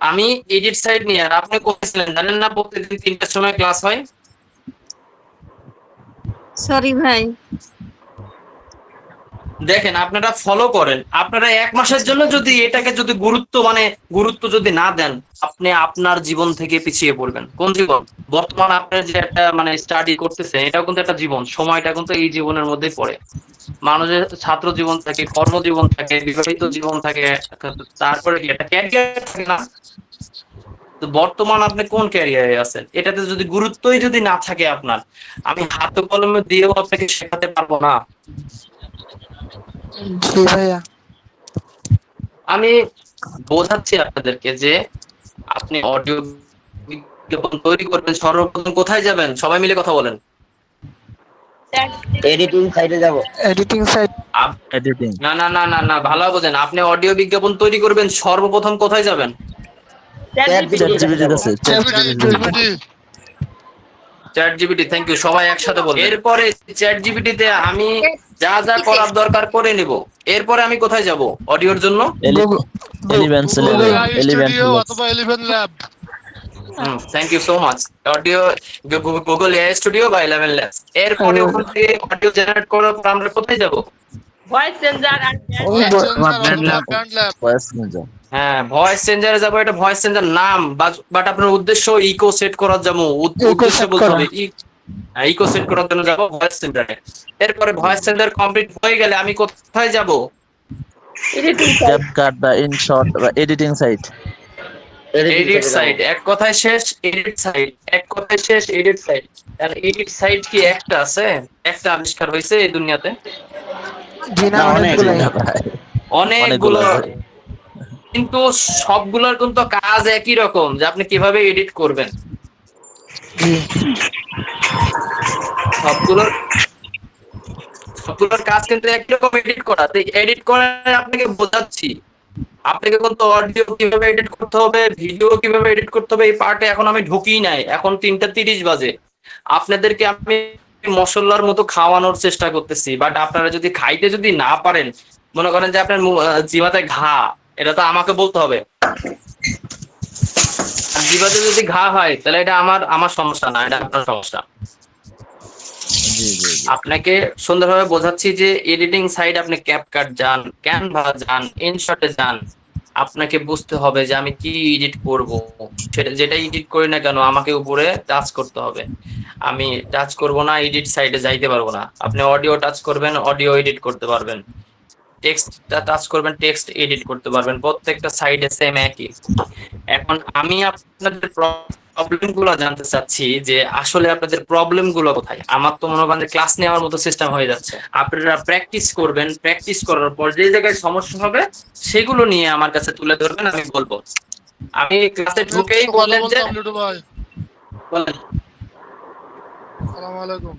আমি এডিট সাইট নিয়ে, আর আপনি কোথায় জানেন না প্রতিদিন 3টার সময় ক্লাস হয়? সরি ভাই। দেখেন আপনারা ফলো করেন, আপনারা 1 মাসের জন্য যদি এটাকে যদি গুরুত্ব যদি না দেন, আপনি আপনার জীবন থেকে পিছিয়ে পড়বেন। কোন জীবন? বর্তমান আপনার যে একটা মানে স্টাডি করতেছেন, এটাও কিন্তু একটা জীবন, সময়টা কিন্তু এই জীবনের মধ্যেই পড়ে। মানুষের ছাত্র জীবন থাকে, কর্মজীবন থাকে, বিবাহিত জীবন থাকে, তারপরে কি একটা ক্যারিয়ার থাকে না? তো বর্তমান আপনি কোন ক্যারিয়ারে আছেন, এটাতে যদি গুরুত্বই যদি না থাকে আপনার, আমি হাতে কলমে দিয়েও আপনাকে শেখাতে পারবো না। জি ভাইয়া। আমি বোঝাচ্ছি আপনাদেরকে যে আপনি অডিও বিজ্ঞাপন তৈরি করবেন, সর্বপ্রথম কোথায় যাবেন? সবাই মিলে কথা বলেন। এডিটিং সাইটে যাব। Editing site. এডিটিং। না না না না না, ভালো বোঝেন, আপনি অডিও বিজ্ঞাপন তৈরি করবেন, সর্বপ্রথম কোথায় যাবেন? ChatGPT আছে, চ্যাট জিপিটি। থ্যাংক ইউ, সবাই একসাথে বলবেন। এরপরে চ্যাট জিপিটিতে আমি যা যা করার দরকার করে নিব। এরপরে আমি কোথায় যাব অডিওর জন্য? Thank you so much. Audio Google AI studio বা 11 ল্যাবস। এরপরে ওখান থেকে অডিও জেনারেট করার পর আমরা কোথায় যাব? ভয়েস চেঞ্জার আর হ্যাঁ, ভয়েস চেঞ্জারে যাবো। এটা ভয়েস চেঞ্জার নাম, বাট আপনার উদ্দেশ্য ইকো সেট করার যাবো, উদ্দেশ্য বলতে হবে ইকো সেট করার জন্য যাবো ভয়েস চেঞ্জারে। এরপরে ভয়েস চেঞ্জার কমপ্লিট হয়ে গেলে আমি কোথায় যাব? এডিটিং ক্যাপকাট বা ইনশট বা এডিটিং সাইট। Edit site. এক কথায় শেষ এডিট সাইট, এক কথায় শেষ এডিট সাইট। আর এডিট সাইট কি একটা আছে? একটা আবিষ্কার হয়েছে এই দুনিয়াতে? জি না, অনেকগুলাই। অনেকগুলো, কিন্তু সবগুলোর কিন্তু কাজ একই রকম, যে আপনি কিভাবে এডিট করবেন। জি। সবগুলোর কাজ কিন্তু একরকম, এডিট করা। তো এডিট করে আপনাকে বোঝাচ্ছি, আপনাকে কিন্তু অডিও কিভাবে এডিট করতে হবে, ভিডিও কিভাবে এডিট করতে হবে, এই পার্টে এখন আমি ঢুকিই নাই। এখন 3:30 বাজে, আপনাদেরকে আমি মশলার মতো খাওয়ানোর চেষ্টা করতেছি, বাট আপনারা যদি খাইতে যদি না পারেন, মনে করেন যে আপনার জিভাতে ঘা, এটা তো আমাকে বলতে হবে। আর জিভাতে যদি ঘা হয় তাহলে এটা আমার সমস্যা না, এটা আপনার সমস্যা। আপনাকে সুন্দরভাবে বোঝাচ্ছি যে এডিটিং সাইট, আপনি ক্যাপকাট যান, ক্যানভা যান, ইনশটে যান, আপনাকে বুঝতে হবে যে আমি কি এডিট করব। সেটা যেটা এডিট করি না কেন, আমাকে উপরে টাচ করতে হবে। আমি টাচ করব না, এডিট সাইটে যাইতে পারবো না। আপনি অডিও টাচ করবেন, অডিও এডিট করতে পারবেন। টেক্সটটা টাচ করবেন, টেক্সট এডিট করতে পারবেন। প্রত্যেকটা সাইডে সেম একই। এখন আমি আপনাদের প্রবলেম গুলো জানতে চাচ্ছি যে আসলে আপনাদের প্রবলেম গুলো কোথায়। আমার তো মনে করেন ক্লাস নেওয়ার মতো সিস্টেম হয়ে যাচ্ছে, আপনারা প্র্যাকটিস করবেন, প্র্যাকটিস করার পর যে জায়গায় সমস্যা হবে সেগুলো নিয়ে আমার কাছে তুলে ধরবেন, আমি বলবো। আমি ক্লাসে ঢুকেই বলেন যে বলেন। আসসালামু আলাইকুম।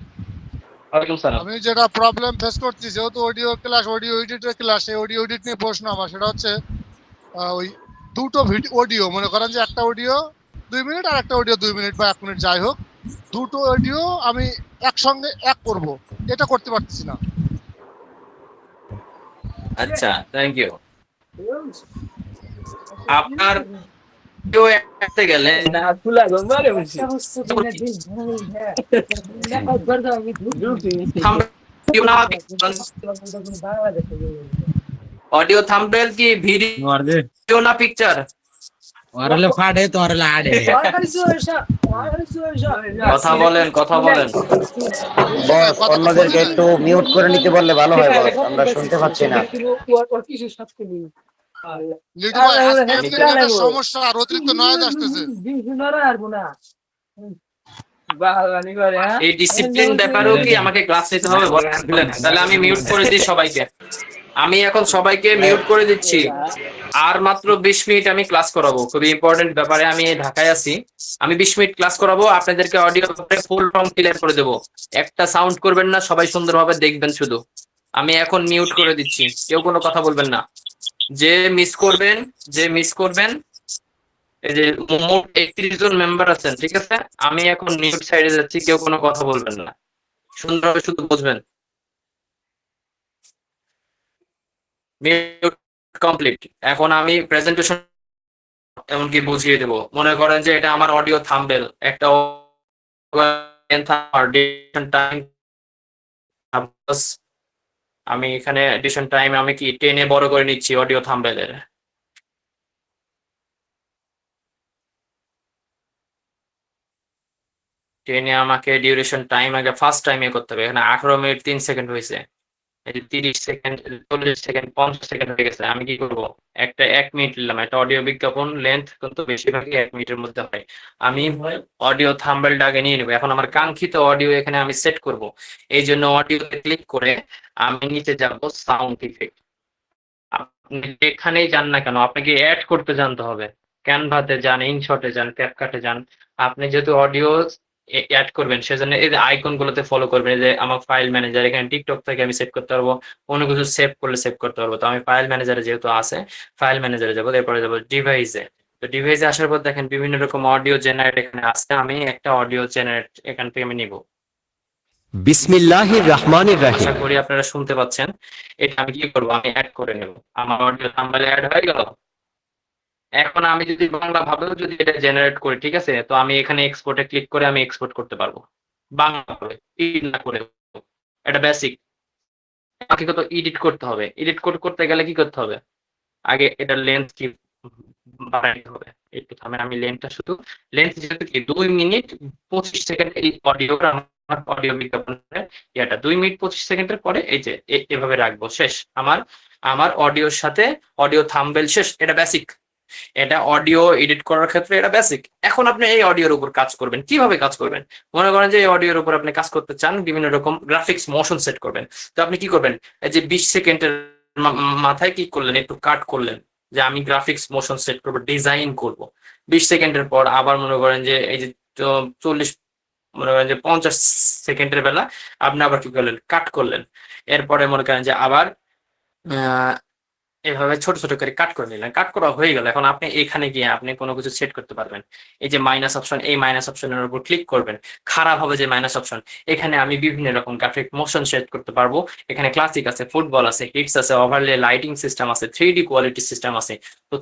ওয়ালাইকুম সালাম। আমি যেটা প্রবলেম ফেস করছি, যেহেতু অডিও ক্লাস, অডিও এডিটের ক্লাস, এই অডিও এডিট নিয়ে প্রশ্ন আমার, সেটা হচ্ছে ওই দুটো অডিও, মনে করেন যে একটা অডিও 2 মিনিট আর একটা অডিও 2 মিনিট বা 1 মিনিট, যাই হোক, দুটো অডিও আমি একসঙ্গে এক করব, এটা করতে পারতেছি না। আচ্ছা, থ্যাংক ইউ। আপনার কেউ একতে গেলে অডিও থাম্বনেল কি ভিডিও না পিকচার? কথা বলেন, কথা বলেন। বস, অন্যদেরকে একটু মিউট করে নিতে বললে ভালো হয় বস, আমরা শুনতে পাচ্ছি না। লিটু ভাই, আজকে ইন্টারনেটের সমস্যা আর অতিরিক্ত নয়েজ আসতেছে। এই ডিসিপ্লিন ব্যাপারেও কি আমাকে ক্লাস নিতে হবে বলেন? তাহলে আমি মিউট করে দিই সবাইকে। আমি এখন সবাইকে মিউট করে দিচ্ছি। আর মাত্র 20 মিনিট আমি ক্লাস করাবো, খুবই ইম্পর্টেন্ট ব্যাপারে। আমি ঢাকায় আছি, আমি 20 মিনিট ক্লাস করাবো, আপনাদেরকে অডিও ফুল ফর্ম ক্লিয়ার করে দেবো। একটা সাউন্ড করবেন না, সবাই সুন্দরভাবে দেখবেন শুধু। আমি এখন মিউট করে দিচ্ছি, কেউ কোনো কথা বলবেন না। যে মিস করবেন, এই যে মোট 31 জন মেম্বার আছেন, ঠিক আছে? আমি এখন মিউট সাইডে যাচ্ছি, কেউ কোনো কথা বলবেন না, সুন্দরভাবে শুধু বুঝবেন। Mute complete. এখন আমি প্রেজেন্টেশন এমনকি বুঝিয়ে দেব। মনে করেন যে এটা আমার অডিও থাম্বনেল, একটা টাইম, আমি এখানে এডিশন টাইম আমি কি টেনে বড় করে নিচ্ছি অডিও থাম্বনেলের। টেনে আমাকে ডিউরেশন টাইম আগে ফার্স্ট টাইমে করতে হবে। এখানে 18 মিনিট 3 সেকেন্ড হয়েছে, এই যে 30 সেকেন্ড, 40 সেকেন্ড, 50 সেকেন্ড হয়ে গেছে। আমি কি করব, একটা 1 মিনিট নিলাম। একটা অডিও বিজ্ঞাপন লেন্থ কিন্তু বেশিরভাগই 1 মিনিটের মধ্যে হয়। আমি অডিও থাম্বনেলটা আগে নিয়ে নেব। এখন আমার কাঙ্ক্ষিত অডিও এখানে আমি সেট করব। এই জন্য অডিওতে ক্লিক করে আমি নিচে যাব সাউন্ড ইফেক্ট। আপনি যেখানেই যান না কেন, আপনাকে অ্যাড করতে জানতে হবে। ক্যানভাতে যান, ইনশটে যান, ক্যাপকাটে যান। আপনি যেহেতু অডিও অ্যাড করবেন, সেজন্য এই যে আইকন গুলোতে ফলো করবেন। এই যে আমার ফাইল ম্যানেজার, এখানে টিকটক থেকে আমি সেভ করতে পারবো, অন্য কিছু সেভ করলে সেভ করতে পারবো। তো আমি ফাইল ম্যানেজারে যেহেতু আছে, ফাইল ম্যানেজারে যাবো, এরপরে যাবো ডিভাইসে। তো ডিভাইসে আসার পর দেখেন বিভিন্ন রকম অডিও জেনারেট এখানে আছে। আমি একটা অডিও জেনারেট এখান থেকে আমি নিব। বিসমিল্লাহির রহমানির রহিম। আশা করি আপনারা শুনতে পাচ্ছেন। এটা আমি কি করবো, আমি অ্যাড করে নেব। আমার অডিও থাম্বনেল অ্যাড হয়ে গেল। এখন আমি যদি বাংলা ভাবেও যদি এটা জেনারেট করি, ঠিক আছে, তো আমি এখানে এক্সপোর্টে ক্লিক করে আমি এক্সপোর্ট করতে পারবো বাংলা ভাবে, এডিট না করে। এটা বেসিক। আমাকে কত এডিট করতে হবে, এডিট করতে গেলে কি করতে হবে, আগে এটা লেন্থ কি বাড়াইতে হবে। একটু থামেন, আমি লেন্থটা শুধু যেহেতু কি 2 মিনিট 25 সেকেন্ড এই অডিওটা, আমার অডিও বিজ্ঞাপনের এটা 2 মিনিট 25 সেকেন্ডের পরে এই যে এভাবে রাখবো। শেষ। আমার অডিওর সাথে অডিও থাম্বনেল শেষ। এটা বেসিক। এটা অডিও এডিট করার ক্ষেত্রে এটা বেসিক। এখন আপনি এই অডিওর উপর কাজ করবেন। কিভাবে কাজ করবেন? মনে করেন যে এই অডিওর উপর আপনি কাজ করতে চান, বিভিন্ন রকম গ্রাফিক্স মোশন সেট করবেন। তো আপনি কি করবেন, এই যে 20 সেকেন্ডের মাথায় কি করলেন, একটু কাট করলেন যে আমি গ্রাফিক্স মোশন সেট করবো, ডিজাইন করব। 20 সেকেন্ডের পর আবার মনে করেন যে এই যে 40, মনে করেন যে 50 সেকেন্ডের বেলা আপনি আবার কি করলেন, কাট করলেন। এরপরে মনে করেন যে আবার এভাবে ছোট ছোট করে কাট করে নিলেন। কাট করা হয়ে গেল। এখন আপনি এখানে গিয়ে আপনি কোনো কিছু সেট করতে পারবেন। এই যে মাইনাস অপশন, এই মাইনাস অপশনের উপর ক্লিক করবেন। খারাপ হবে যে মাইনাস অপশন, এখানে আমি বিভিন্ন রকম গ্রাফিক মোশন সেট করতে পারবো। এখানে ক্লাসিক আছে, ফুটবল আছে, হিটস আছে, ওভারলে লাইটিং সিস্টেম আছে, 3D কোয়ালিটি সিস্টেম আছে। তো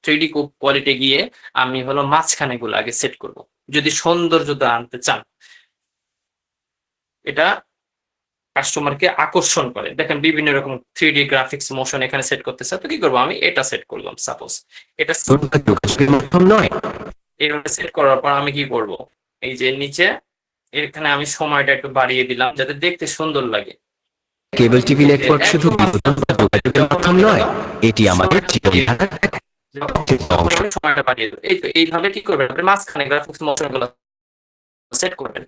3D কোয়ালিটি গিয়ে আমি হলো মাঝখানে গুলো আগে সেট করব যদি সৌন্দর্যতা আনতে চান। এটা কাস্টমারকে আকর্ষণ করে। দেখেন বিভিন্ন রকম 3D গ্রাফিক্স মোশন এখানে সেট করতেছে। তো কি করবো, আমি এটা সেট করলাম। সাপোজ এটা নয়, এইভাবে সেট করার পর আমি কি করব, এই যে নিচে এখানে আমি সময়টা একটু বাড়িয়ে দিলাম যাতে দেখতে সুন্দর লাগে। কেবল টিভি নেটওয়ার্ক শুধু বিনোদন বা যোগাযোগের মাধ্যম নয়, এটি আমাদের জীবনধারা সময়টা বাড়িয়ে দেবে। এই তো এইভাবে কি করবেন আপনি মাঝখানে গ্রাফিক্স মোশন গুলো সেট করবেন।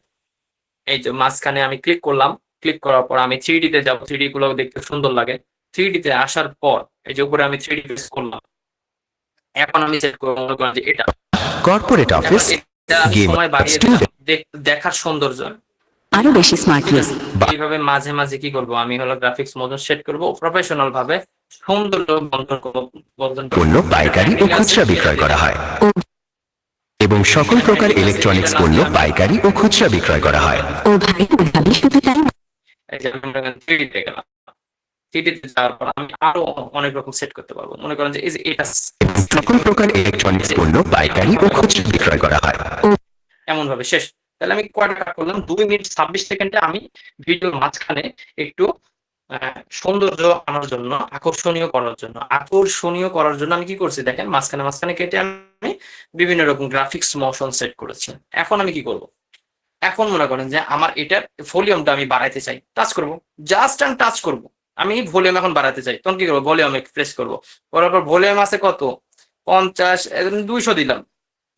এই যে মাঝখানে আমি ক্লিক করলাম, ক্লিক করার পর আমি 3D তে যাব, 3D গুলো দেখতে সুন্দর লাগে। 3D তে আসার পর এই যে উপরে আমি 3D প্রেস করলাম, এখন আমি সেট করব মনে করেন যে এটা কর্পোরেট অফিস এটা আমি গেম সময় বাড়িয়ে দিলাম, দেখার সৌন্দর্য আরো বেশি স্মার্টলি এইভাবে মাঝে মাঝে কি করব আমি হলো গ্রাফিক্স মোশন সেট করব প্রফেশনাল ভাবে, সৌন্দর্য বন্ধন পণ্য পাইকারি ও খুচরা বিক্রয় করা হয় এবং সকল প্রকার ইলেকট্রনিক্স পণ্য পাইকারি ও খুচরা বিক্রয় করা হয়। ও ভাই ভাবি শুধু তাই এই যে আমি 3D তে গেলাম, 3D তে যাওয়ার পর আমি আরো অনেক রকম সেট করতে পারবো। মনে করেন যে এই যে এটা সকল প্রকার ইলেকট্রনিক্স পণ্য পাইকারি ও খুচরা বিক্রয় করা হয়। এমন ভাবে শেষ। তাহলে আমি কয়টা কাট করলাম 2 মিনিট 26 সেকেন্ডে আমি ভিডিওর মাঝখানে একটু সৌন্দর্য আনার জন্য, আকর্ষণীয় করার জন্য আমি কি করছি দেখেন, মাঝখানে কেটে আমি বিভিন্ন রকম গ্রাফিক্স মোশন সেট করেছি। এখন আমি কি করব, এখন মনে করেন যে আমার এটার ভলিউমটা আমি বাড়াইতে চাই, টাচ করব, জাস্ট আমি টাচ করব, আমি ভলিউম এখন বাড়াতে চাই, তখন কি করবো ভলিউম প্রেস করবো, করার পর ভলিউম আছে কত 50, 200 দিলাম,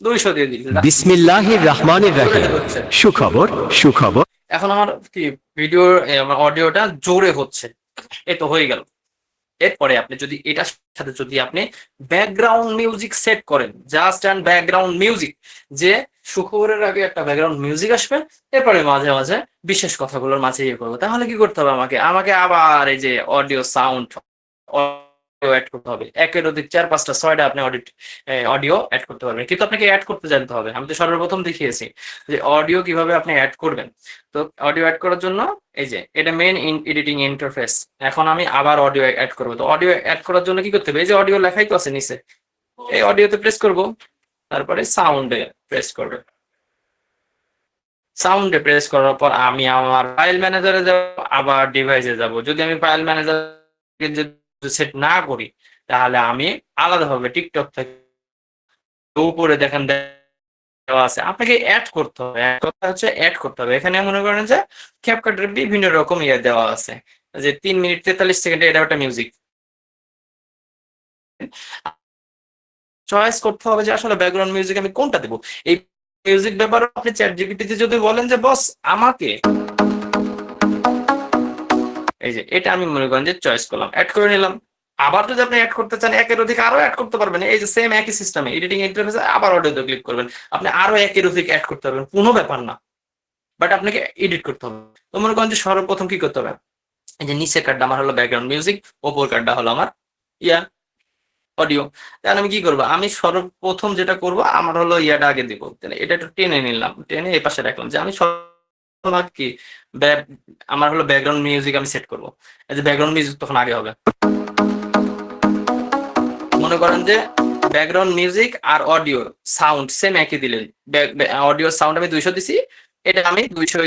200 দিয়ে দিলাম। বিসমিল্লাহির রহমানির রহিম। সুখবর এখন আমার কি ভিডিও আমার অডিওটা জোরে হচ্ছে, এই তো হয়ে গেল। এরপরে আপনি যদি এটার সাথে যদি আপনি ব্যাকগ্রাউন্ড মিউজিক সেট করেন, জাস্ট অ্যান্ড ব্যাকগ্রাউন্ড মিউজিক, যে সুখবরের আগে একটা ব্যাকগ্রাউন্ড মিউজিক আসবে, এরপরে মাঝে মাঝে বিশেষ কথাগুলোর মাঝে ইয়ে করবো, তাহলে কি করতে হবে আমাকে আবার এই যে অডিও সাউন্ড অ্যাড করতে হবে, একের অধিক 4, 5টা 6টা আপনি অডিও অ্যাড করতে পারবেন, কিন্তু আপনাকে অ্যাড করতে জানতে হবে। আমি তো সর্বপ্রথম দেখিয়েছি যে অডিও কিভাবে আপনি অ্যাড করবেন। তো অডিও অ্যাড করার জন্য এই যে এটা মেইন এডিটিং ইন্টারফেস, এখন আমি আবার অডিও অ্যাড করবো। তো অডিও অ্যাড করার জন্য কি করতে হবে, এই যে অডিও লেখাই তো আছে নিচে, এই অডিওতে প্রেস করব, তারপরে সাউন্ডে প্রেস করবে। সাউন্ডে প্রেস করার পর আমি আমার ফাইল ম্যানেজারে যাব, আবার ডিভাইসে যাব। যদি আমি ফাইল ম্যানেজার সেট না করি তাহলে আমি আলাদাভাবে টিকটক থেকে উপরে দেখেন দেওয়া আছে, আপনাকে অ্যাড করতে হবে, অ্যাড করতে হবে। এখানে মনে করেন যে ক্যাপকাটের বিভিন্ন রকম দেওয়া আছে, যে 3 মিনিট 43 সেকেন্ডে এটা একটা মিউজিক চয়েস করতে হবে যে আসলে ব্যাকগ্রাউন্ড মিউজিক আমি কোনটা দেবো। এই মিউজিক ব্যাপারে আপনি চ্যাট জিপিটিতে যদি বলেন যে বস আমাকে এই যে এটা আমি মনে করেন যে চয়েস করলাম, অ্যাড করে নিলাম। আবার যদি আপনি অ্যাড করতে চান একের অধিক আরো অ্যাড করতে পারবেন, এই যে সেম একই সিস্টেমে এডিটিং ইন্টারফেসে আবার অডিওতে ক্লিক করবেন, আপনি আরো একের অধিক অ্যাড করতে পারবেন, কোনো ব্যাপার না, বাট আপনাকে এডিট করতে হবে। তো মনে করেন যে সর্বপ্রথম কি করতে হবে, এই যে নিচের কার্ডটা আমার হলো ব্যাকগ্রাউন্ড মিউজিক, ওপর কার্ডটা হলো আমার অডিও। তাহলে আমি কি করবো, আমি সর্বপ্রথম যেটা করব আমার হলো ইয়াটা আগে দিব, এটা একটু টেনে নিলাম, টেনে এই পাশে রাখলাম, যে আমি কি আমার হলো ব্যাকগ্রাউন্ড মিউজিক আমি সেট করব। এই যে ব্যাকগ্রাউন্ড মিউজিক তখন আগে হবে, মনে করেন যে ব্যাকগ্রাউন্ড মিউজিক আর অডিও সাউন্ড সেম একই দিলেন, অডিও সাউন্ড আমি 200 দিছি, এটা আমি 200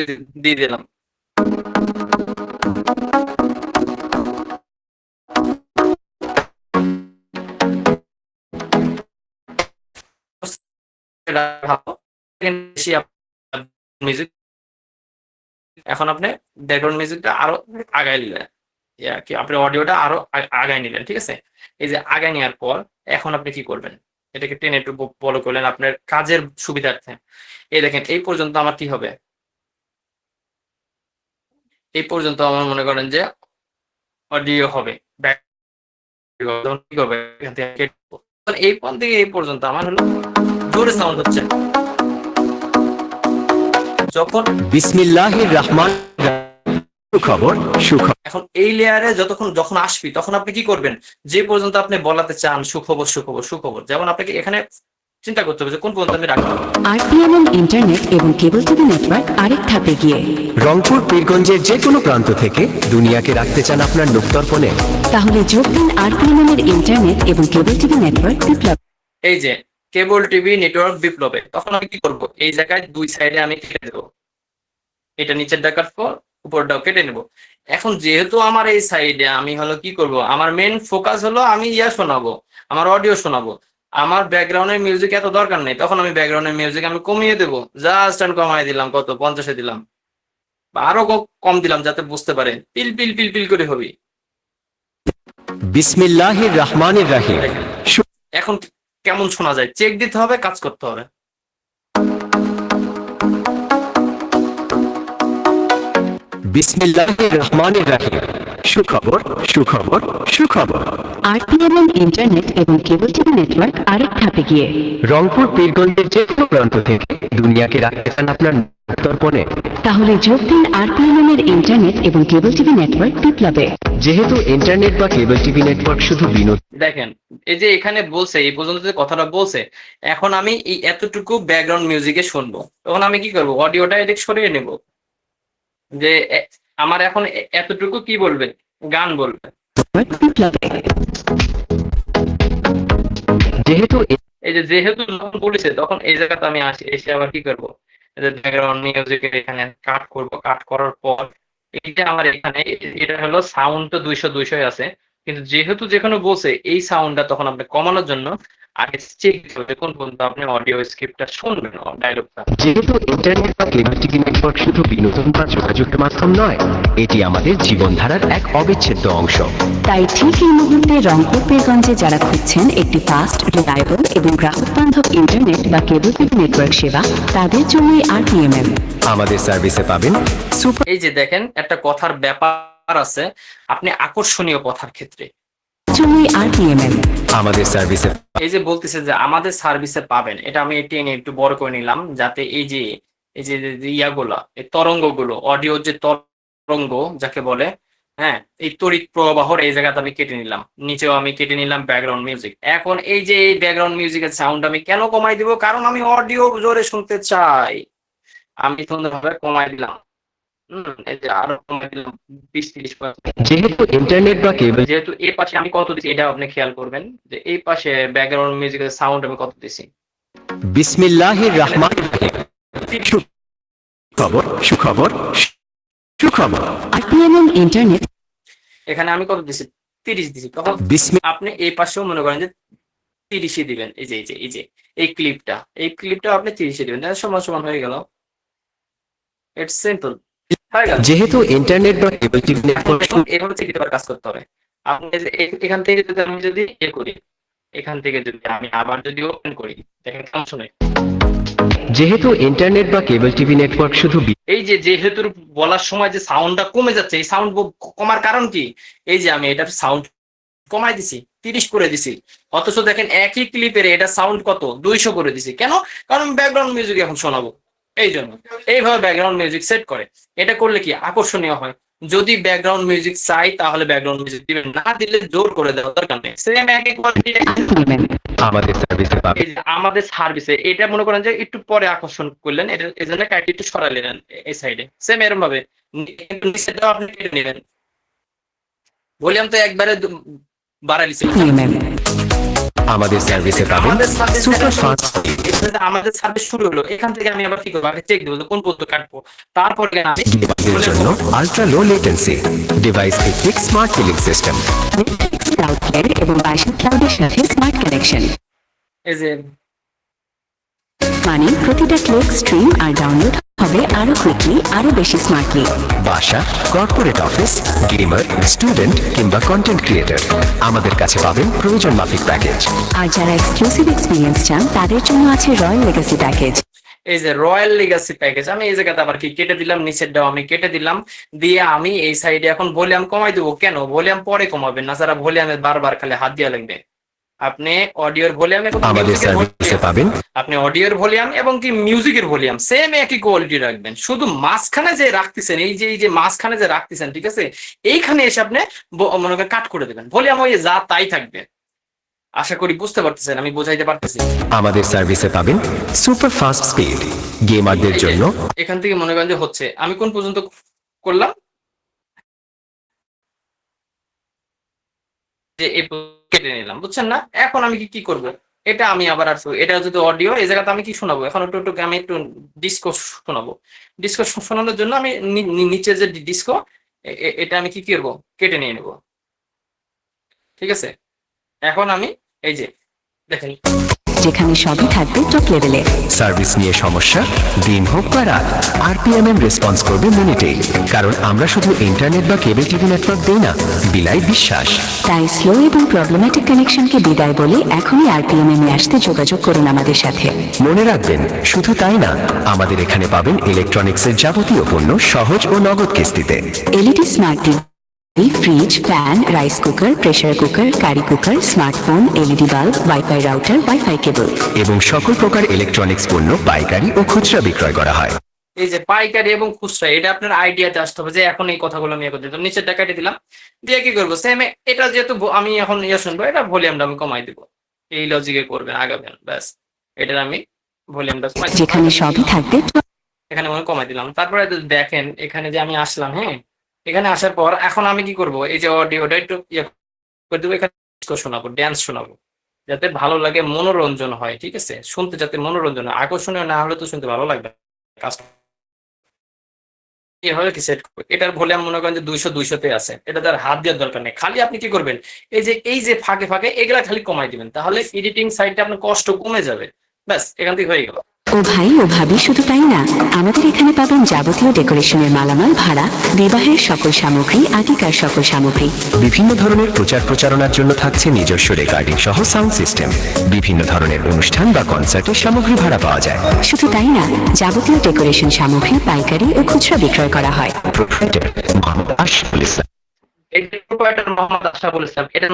দিয়ে দিলাম। মিউজিক এখন আপনি ব্যাকগ্রাউন্ড মিউজিকটা আরো আগায় নিলেন, কি আপনি অডিওটা আরো আগায় নিলেন, ঠিক আছে। এই যে আগায় নেওয়ার পর এখন আপনি কি করবেন, এটাকে টেনে একটু ফলো করলেন আপনার কাজের সুবিধার্থে। এই দেখেন এই পর্যন্ত আমার কি হবে, এই পর্যন্ত আমার মনে করেন যে অডিও হবে, কি করবে এই পয়েন্ট থেকে এই পর্যন্ত আমার হলো জোরে সাউন্ড হচ্ছে। যখন বিসমিল্লাহির রহমান সুখবর এখন এই লেয়ারে যখন আসবি তখন আপনি কি করবেন, যে পর্যন্ত আপনি বলাতে চান সুখবর, যেমন আপনাকে এখানে চিন্তা করতে হবে যে কোন পর্যন্ত আমি রাখবো। আরপিএনএল ইন্টারনেট এবং কেবল টিভি নেটওয়ার্ক আরেক ধাপে গিয়ে রংপুর পীরগঞ্জের যে কোনো প্রান্ত থেকে দুনিয়াকে রাখতে চান আপনার নুক্তর্পণে, তাহলে যোগ দিন আরপিএনএল এর ইন্টারনেট এবং কেবল টিভি নেটওয়ার্ক বিপ্লব। এই যে কেবল টিভি নেটওয়ার্ক বিপ্লবে তখন আমি কি করব, এই জায়গায় 2 সাইডে আমি কেটে দেবো, এটা নিচের ডাকার পর উপরটাও কেটে নেব। এখন যেহেতু আমার এই সাইডে আমি হলো কি করব, আমার মেন ফোকাস হলো আমি শোনাবো, আমার অডিও শোনাবো, আমার ব্যাকগ্রাউন্ডের মিউজিক এত দরকার নেই, তখন আমি ব্যাকগ্রাউন্ডের মিউজিক আমি কমিয়ে দেবো, জাস্ট আমি কমাই দিলাম, কত 50-এ দিলাম, বা আরো কম দিলাম, যাতে বুঝতে পারে পিল পিল পিল পিল করে হবে। বিসমিল্লাহির রহমানির রহিম। এখন কেমন শোনা যায় চেক দিতে হবে, কাজ করতে হবে। বিসমিল্লাহির রহমানির রহিম। সুখবর সুখবর সুখবর। আরপিএমএল ইন্টারনেট এবং কেবল টিভি নেটওয়ার্ক আরেক ধাপে গিয়ে রংপুর পীরগঞ্জের যে কোনো প্রান্ত থেকে দুনিয়াকে রাখতে চান আপনার দর্পণে, তাহলে যোগ দিন আরপিএমএল এর ইন্টারনেট এবং কেবল টিভি নেটওয়ার্ক বিপ্লবে। যেহেতু ইন্টারনেট বা কেবল টিভি নেটওয়ার্ক শুধু বিনোদন। দেখেন এই যে এখানে বলছে, এই পর্যন্ত যে কথাটা বলছে, এখন আমি এই এতটুকু ব্যাকগ্রাউন্ড মিউজিকে শুনবো, তখন আমি কি করবো, অডিওটা এদিক সরিয়ে নেব, যে আমার এখন এতটুকু কি বলবে, গান বলবে। যেহেতু এই যে যেহেতু যখন বলেছে তখন এই জায়গাতে আমি আসি, এসে আবার কি করবো, ব্যাকগ্রাউন্ড মিউজিকের এখানে কাট করব, কাট করার পর এইটা আমার এখানে এটা হলো সাউন্ড তো 200 আছে, কিন্তু যেহেতু যেখানে বলছে এই সাউন্ডটা, তখন আপনি কমানোর জন্য আগে চেক করবে কোন পর্যন্ত আপনি অডিও স্ক্রিপ্টটা শুনবেন, ডায়লগটা। যেহেতু ইন্টারনেট বা কেবল টিভি নেটওয়ার্ক শুধু বিনোদন বা যোগাযোগের মাধ্যম নয়, এটি আমাদের জীবনধারার এক অবিচ্ছেদ্য অংশ। তাই ঠিক এই মুহূর্তে রংপুর পীরগঞ্জে যারা খুঁজছেন একটি ফাস্ট, রিলায়েবল এবং গ্রাহক বান্ধব ইন্টারনেট বা কেবল টিভি নেটওয়ার্ক সেবা, তাদের জন্যই আরপিএমএল। আমাদের সার্ভিসে পাবেন সুপার। এই যে দেখেন একটা কথার ব্যাপার আছে, আপনি আকর্ষণীয় কথার ক্ষেত্রে জন্যই আরপিএমএল। আমাদের সার্ভিসে এই যে বলতেছে যে আমাদের সার্ভিসে পাবেন, এটা আমি টেনে একটু বড় করে নিলাম, যাতে এই যে ইয়াগুলা, এই তরঙ্গগুলো, অডিওর যে তরঙ্গ যাকে বলে, হ্যাঁ, এই তড়িৎ প্রবাহর এই জায়গাতে আমি কেটে নিলাম, নিচেও আমি কেটে নিলাম ব্যাকগ্রাউন্ড মিউজিক। এখন এই যে এই ব্যাকগ্রাউন্ড মিউজিকের সাউন্ড আমি কেন কমাই দিব, কারণ আমি অডিও জোরে শুনতে চাই, আমি সুন্দরভাবে কমাই দিলাম। এই যে আরো কমাই দিলাম 20-30%। যেহেতু ইন্টারনেট বা কেবল, যেহেতু এই পাশে আমি কত দিচ্ছি এটা আপনি খেয়াল করবেন, যে এই পাশে ব্যাকগ্রাউন্ড মিউজিকের সাউন্ড আমি কত দিচ্ছি। বিসমিল্লাহির রহমানির রহিম। সুখবর সুখবর সুখবর। আরপিএমএল ইন্টারনেট এখানে আমি কত দিচ্ছি, 30 দিচ্ছি, তখন আপনি এই পাশেও মনে করেন যে 30 দিবেন। এই যে এই ক্লিপটা আপনি 30 দিবেন, সমান সমান হয়ে গেল। ইটস সিম্পল, হয়ে গেল। যেহেতু ইন্টারনেট বা কেবল টিভি নেটওয়ার্ক এভাবে চেক দিতে কাজ করতে হবে। আপনি এখান থেকে যদি আমি যদি করি, এখান থেকে যদি আমি আবার যদি ওপেন করি, দেখেন কেমন শুনে। যেহেতু ইন্টারনেট বা কেবল টিভি নেটওয়ার্ক শুধু এই যে যেহেতু বলার সময় যে সাউন্ডটা কমে যাচ্ছে, এই সাউন্ড কমার কারণ কি, এই যে আমি এটার সাউন্ড কমাই দিছি, 30 করে দিছি, অথচ দেখেন একই ক্লিপের এটা সাউন্ড কত 200 করে দিছি। কেন? কারণ ব্যাকগ্রাউন্ড মিউজিক এখন শোনাবো, এই জন্য এইভাবে ব্যাকগ্রাউন্ড মিউজিক সেট করে। এটা করলে কি আকর্ষণীয় হয়। যদি ব্যাকগ্রাউন্ড মিউজিক চাই তাহলে ব্যাকগ্রাউন্ড মিউজিক দিবেন, না দিলে জোর করে দেওয়া দরকার নেই। সেম একই কোয়ালিটি আমাদের সার্ভিসে পাবেন। আমাদের সার্ভিসে এটা মনে করেন যে একটু পরে আকর্ষণ করলেন, এটা এই জন্য কাইটি একটু সরাই নিলেন এই সাইডে, সেম এরকম ভাবে নিচেটাও আপনি কেটে নেবেন। ভলিউম তো একবারে বাড়াই দিচ্ছি। আমাদের সার্ভিসে পাবেন সুপার ফাস্ট। আমাদের সার্ভিস শুরু হলো, এখান থেকে আমি আবার কি করবো, আগে চেক দেবো কোন পর্যন্ত কাটবো, তারপরে আমি ডিভাইসের জন্য আলট্রা লো লেটেন্সি ডিভাইস ভিত্তিক smart killing system, cloud care এবং বাইশন ক্লাউডের সাথে স্মার্ট কানেকশন। এই যে মানে প্রতিটা ক্লিক, স্ট্রিম আর ডাউনলোড হবে আরো কুইকলি, আরো বেশি স্মার্টলি। বাসা, কর্পোরেট অফিস, গেমার, স্টুডেন্ট কিংবা কন্টেন্ট ক্রিয়েটর, আমাদের কাছে পাবেন প্রয়োজন মাফিক প্যাকেজ। আর যারা এক্সক্লুসিভ এক্সপিরিয়েন্স চান তাদের জন্য আছে রয়্যাল লেগাসি প্যাকেজ। এই যে রয়্যাল লেগাসি প্যাকেজ, আমি এই জায়গাতে আবার কি কেটে দিলাম, নিচেরটাও আমি কেটে দিলাম, দিয়ে আমি এই সাইডে এখন ভলিউম কমাই দেবো। কেন? ভলিউম পরে কমাবেন না, যারা ভলিউমে বারবার খালি হাত দেওয়া লাগবে। আপনি অডিওর ভলিউম এবং আমাদের সার্ভিসে পাবেন, আপনি অডিওর ভলিউম এবং কি মিউজিকের ভলিউম সেম একই কোয়ালিটি রাখবেন, শুধু মাঝখানে যে রাখতেছেন, এই যে মাঝখানে যে রাখতেছেন, ঠিক আছে, এইখানে এসে আপনি মনে করেন কাট করে দেবেন, ভলিউম ওই যা তাই থাকবে। আশা করি বুঝতে পারতেছেন, আমি বোঝাইতে পারতেছি। আমাদের সার্ভিসে পাবেন সুপার ফাস্ট স্পিড গেমারদের জন্য। এখান থেকে মনে করেন যে হচ্ছে, আমি কোন পর্যন্ত করলাম, যে কেটে নিলাম, বুঝছেন না? এখন আমি কি করব, এটা আমি আবার আসবো, এটা যদি অডিও, এই জায়গাতে আমি কি শোনাবো, এখন আমি একটু ডিস্কো শোনাবো। ডিস্কো শোনানোর জন্য আমি নিচে যে ডিস্কো, এটা আমি কি করবো, কেটে নিয়ে নেব। ঠিক আছে, এখন আমি এই যে দেখেন যেখানে সবই থাকবে টপ লেভেলে। সার্ভিস নিয়ে সমস্যা, দিন হোক বা রাত, আরপিএমএম রেসপন্স করবে মিনিটেই। কারণ আমরা শুধু ইন্টারনেট বা কেবল টিভি নেটওয়ার্ক দেই না, বিলাই বিশ্বাস। তাই স্লো এবং প্রবলেমেটিক কানেকশনকে বিদায় বলে এখনই আরপিএমএম এ আসতে যোগাযোগ করুন আমাদের সাথে। মনে রাখবেন, শুধু তাই না, আমাদের এখানে পাবেন ইলেকট্রনিক্সের যাবতীয় পণ্য সহজ ও নগদ কিস্তিতে। LED smart TV, fridge, fan, rice cooker, pressure cooker, curry cooker, smartphone, LED bulb, wifi router, wifi cable এবং সকল প্রকার ইলেকট্রনিক্স পণ্য পাইকারি ও খুচরা বিক্রয় করা হয়। এই যে পাইকারি এবং খুচরা, এটা আপনার আইডিয়াতে আসতে হবে যে এখন এই কথাগুলো আমি করে দিলাম, নিচের টাকাটি দিলাম, দিয়ে কি করবো সেম এটা যেহেতু আমি এখন শুনবো, এটা ভলিউমটা আমি কমাই দিব, এই লজিকে করবেন, আগাবেন, ব্যাস। এটার আমি ভলিউমটা কমাই, যেখানে সবই থাকবে এখানে আমি কমাই দিলাম। তারপরে দেখেন এখানে যে আমি আসলাম, হ্যাঁ, এখানে আসার পর এখন আমি কি করব, এই যে অডিওটা একটু করে দেবো, এখানে শোনাবো, ড্যান্স শোনাবো, যাতে ভালো লাগে, মনোরঞ্জন হয়, ঠিক আছে, শুনতে যাতে মনোরঞ্জন হয়, আকর্ষণীয় না হলে তো শুনতে ভালো লাগবে। এভাবে কি সেট করবে, এটার ভলিউম মনে করেন যে 200-200-তে আছে, এটা তার হাত দেওয়ার দরকার নেই, খালি আপনি কি করবেন, এই যে ফাঁকে ফাঁকে এগুলা খালি কমাই দিবেন, তাহলে এডিটিং সাইডে আপনার কষ্ট কমে যাবে, ব্যাস, এখান থেকে হয়ে গেল। ও ভাই ও ভাবি, শুধু তাই না, আমাদের এখানে পাবেন যাবতীয় ডেকোরেশনের মালামাল, ভাড়া, বিবাহের সকল সামগ্রী, আগিকার সকল সামগ্রী। বিভিন্ন ধরনের প্রচার প্রচারণার জন্য থাকছে নিজস্ব রেকর্ডিং সহ সাউন্ড সিস্টেম। বিভিন্ন ধরনের অনুষ্ঠান বা কনসার্টের সামগ্রী ভাড়া পাওয়া যায়। শুধু তাই না, যাবতীয় ডেকোরেশন সামগ্রী পাইকারি ও খুচরা বিক্রয় করা হয়। প্রোপ্রাইটার মোহাম্মদ আশরাফুল ইসলাম। এই যে প্রোপ্রাইটার মোহাম্মদ আশরাফুল ইসলাম, এটা